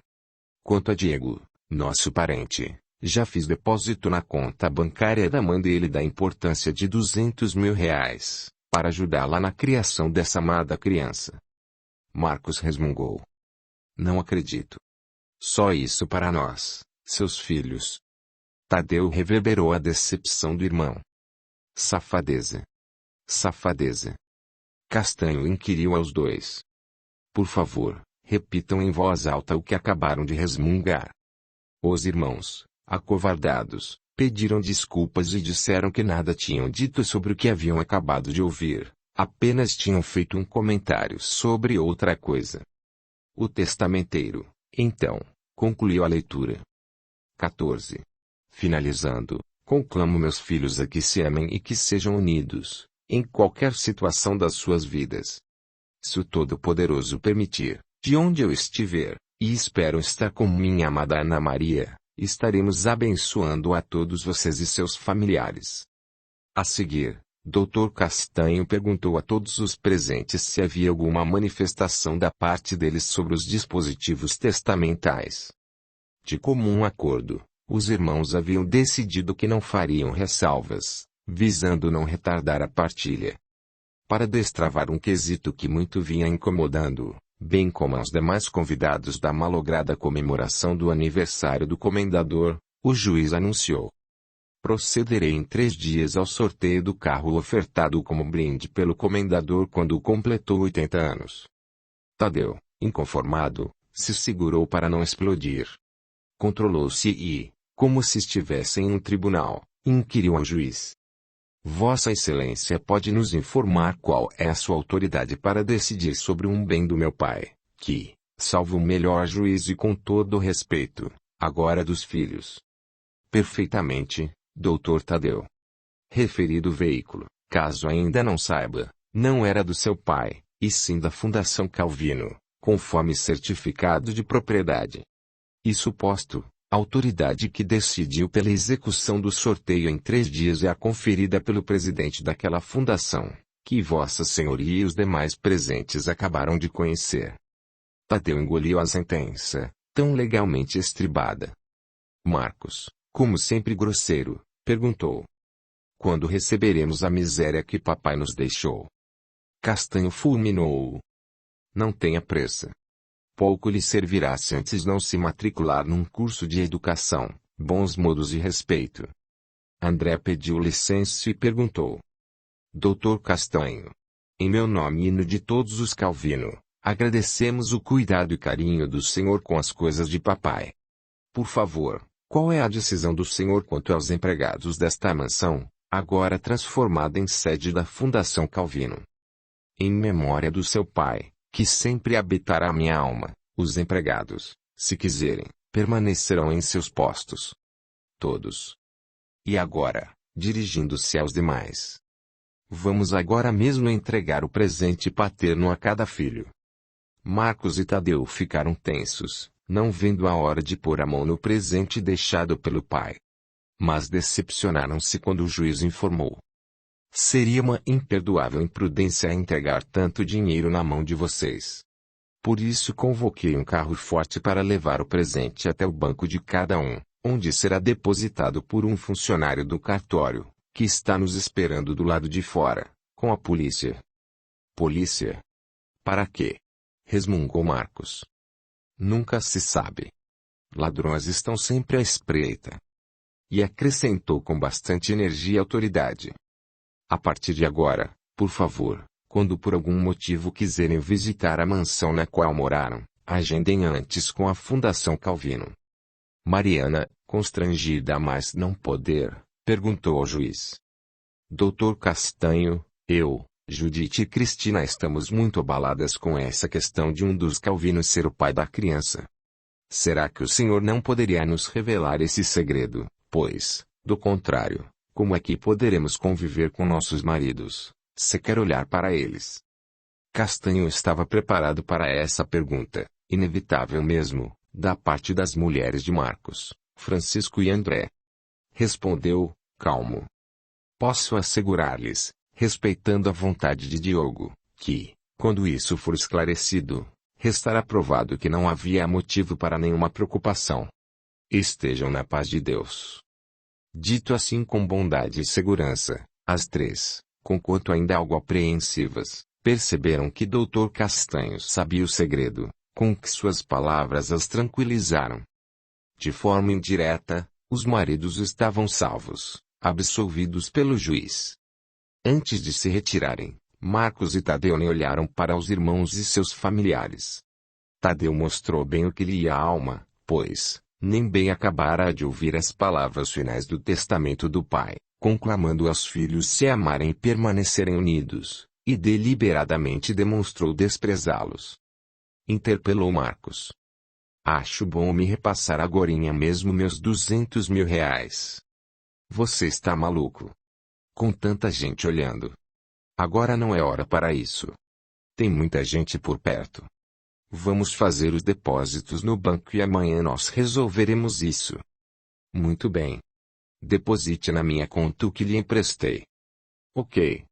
Quanto a Diego, nosso parente, já fiz depósito na conta bancária da mãe dele da importância de R$200 mil, para ajudá-la na criação dessa amada criança. Marcos resmungou. Não acredito. Só isso para nós, seus filhos. Tadeu reverberou a decepção do irmão. Safadeza. Safadeza. Castanho inquiriu aos dois. Por favor, repitam em voz alta o que acabaram de resmungar. Os irmãos, acovardados, pediram desculpas e disseram que nada tinham dito sobre o que haviam acabado de ouvir, apenas tinham feito um comentário sobre outra coisa. O testamenteiro, então, concluiu a leitura. 14. Finalizando, conclamo meus filhos a que se amem e que sejam unidos, em qualquer situação das suas vidas. Se o Todo-Poderoso permitir, de onde eu estiver, e espero estar com minha amada Ana Maria, estaremos abençoando a todos vocês e seus familiares. A seguir, Dr. Castanho perguntou a todos os presentes se havia alguma manifestação da parte deles sobre os dispositivos testamentais. De comum acordo, os irmãos haviam decidido que não fariam ressalvas, visando não retardar a partilha. Para destravar um quesito que muito vinha incomodando-o, bem como aos demais convidados da malograda comemoração do aniversário do comendador, o juiz anunciou: procederei em 3 dias ao sorteio do carro ofertado como brinde pelo comendador quando completou 80 anos. Tadeu, inconformado, se segurou para não explodir. Controlou-se e, como se estivesse em um tribunal, inquiriu ao juiz: Vossa Excelência pode nos informar qual é a sua autoridade para decidir sobre um bem do meu pai, que, salvo o melhor juízo e com todo o respeito, agora dos filhos. Perfeitamente, Dr. Tadeu. Referido veículo, Caso ainda não saiba, não era do seu pai, e sim da Fundação Calvino, conforme certificado de propriedade. Isso posto, a autoridade que decidiu pela execução do sorteio em 3 dias é a conferida pelo presidente daquela fundação, que Vossa Senhoria e os demais presentes acabaram de conhecer. Tadeu engoliu a sentença, tão legalmente estribada. Marcos, como sempre grosseiro, perguntou: quando receberemos a miséria que papai nos deixou? Castanho fulminou-o: não tenha pressa. Pouco lhe servirá se antes não se matricular num curso de educação, bons modos e respeito. André pediu licença e perguntou: Doutor Castanho, em meu nome e no de todos os Calvino, agradecemos o cuidado e carinho do senhor com as coisas de papai. Por favor, qual é a decisão do senhor quanto aos empregados desta mansão, agora transformada em sede da Fundação Calvino? Em memória do seu pai, que sempre habitará minha alma, os empregados, se quiserem, permanecerão em seus postos. Todos. E agora, dirigindo-se aos demais: vamos agora mesmo entregar o presente paterno a cada filho. Marcos e Tadeu ficaram tensos, não vendo a hora de pôr a mão no presente deixado pelo pai. Mas decepcionaram-se quando o juiz informou: seria uma imperdoável imprudência entregar tanto dinheiro na mão de vocês. Por isso convoquei um carro forte para levar o presente até o banco de cada um, onde será depositado por um funcionário do cartório, que está nos esperando do lado de fora, com a polícia. Polícia? Para quê? Resmungou Marcos. Nunca se sabe. Ladrões estão sempre à espreita. E acrescentou com bastante energia e autoridade: a partir de agora, por favor, quando por algum motivo quiserem visitar a mansão na qual moraram, agendem antes com a Fundação Calvino. Mariana, constrangida a mais não poder, perguntou ao juiz: Doutor Castanho, eu, Judite e Cristina estamos muito abaladas com essa questão de um dos Calvinos ser o pai da criança. Será que o senhor não poderia nos revelar esse segredo, pois, do contrário, como é que poderemos conviver com nossos maridos, se quer olhar para eles? Castanho estava preparado para essa pergunta, inevitável mesmo, da parte das mulheres de Marcos, Francisco e André. Respondeu, calmo: posso assegurar-lhes, respeitando a vontade de Diogo, que, quando isso for esclarecido, restará provado que não havia motivo para nenhuma preocupação. Estejam na paz de Deus. Dito assim com bondade e segurança, as três, conquanto ainda algo apreensivas, perceberam que Dr. Castanho sabia o segredo, com que suas palavras as tranquilizaram. De forma indireta, os maridos estavam salvos, absolvidos pelo juiz. Antes de se retirarem, Marcos e Tadeu nem olharam para os irmãos e seus familiares. Tadeu mostrou bem o que lhe ia a alma, pois, nem bem acabara de ouvir as palavras finais do testamento do pai, conclamando aos filhos se amarem e permanecerem unidos, e deliberadamente demonstrou desprezá-los. Interpelou Marcos: acho bom me repassar agorinha mesmo meus 200 mil reais. Você está maluco? Com tanta gente olhando. Agora não é hora para isso. Tem muita gente por perto. Vamos fazer os depósitos no banco e amanhã nós resolveremos isso. Muito bem. Deposite na minha conta o que lhe emprestei. Ok.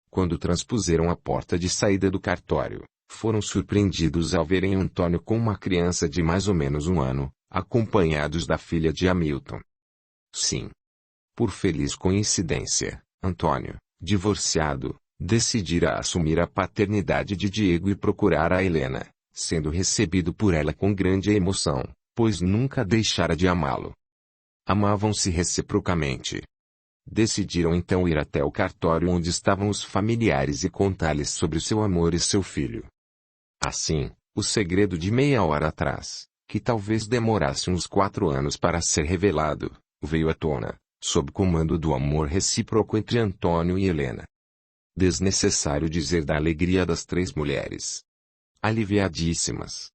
Quando transpuseram a porta de saída do cartório, foram surpreendidos ao verem Antônio com uma criança de mais ou menos 1 ano, acompanhados da filha de Hamilton. Sim. Por feliz coincidência, Antônio, divorciado, decidira assumir a paternidade de Diego e procurar a Helena, sendo recebido por ela com grande emoção, pois nunca deixara de amá-lo. Amavam-se reciprocamente. Decidiram então ir até o cartório onde estavam os familiares e contar-lhes sobre seu amor e seu filho. Assim, o segredo de meia hora atrás, que talvez demorasse uns 4 anos para ser revelado, veio à tona, sob comando do amor recíproco entre Antônio e Helena. Desnecessário dizer da alegria das 3 mulheres. Aliviadíssimas.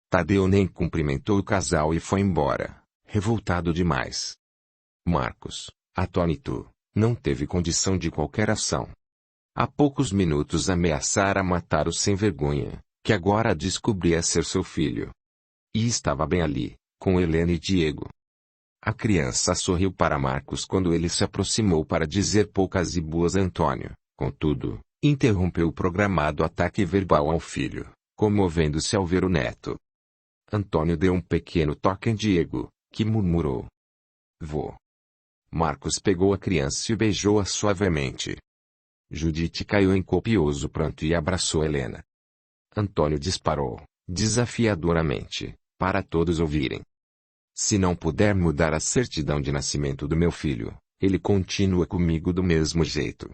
Tadeu nem cumprimentou o casal e foi embora, revoltado demais. Marcos, atônito, Não teve condição de qualquer ação. Há poucos minutos ameaçara matar o sem-vergonha, que agora descobria ser seu filho. E estava bem ali, com Helena e Diego. A criança sorriu para Marcos quando ele se aproximou para dizer poucas e boas a Antônio. Contudo, interrompeu o programado ataque verbal ao filho, comovendo-se ao ver o neto. Antônio deu um pequeno toque em Diego, que murmurou: "Vô." Marcos pegou a criança e beijou-a suavemente. Judite caiu em copioso pranto e abraçou Helena. Antônio disparou, desafiadoramente, para todos ouvirem: "Se não puder mudar a certidão de nascimento do meu filho, ele continua comigo do mesmo jeito."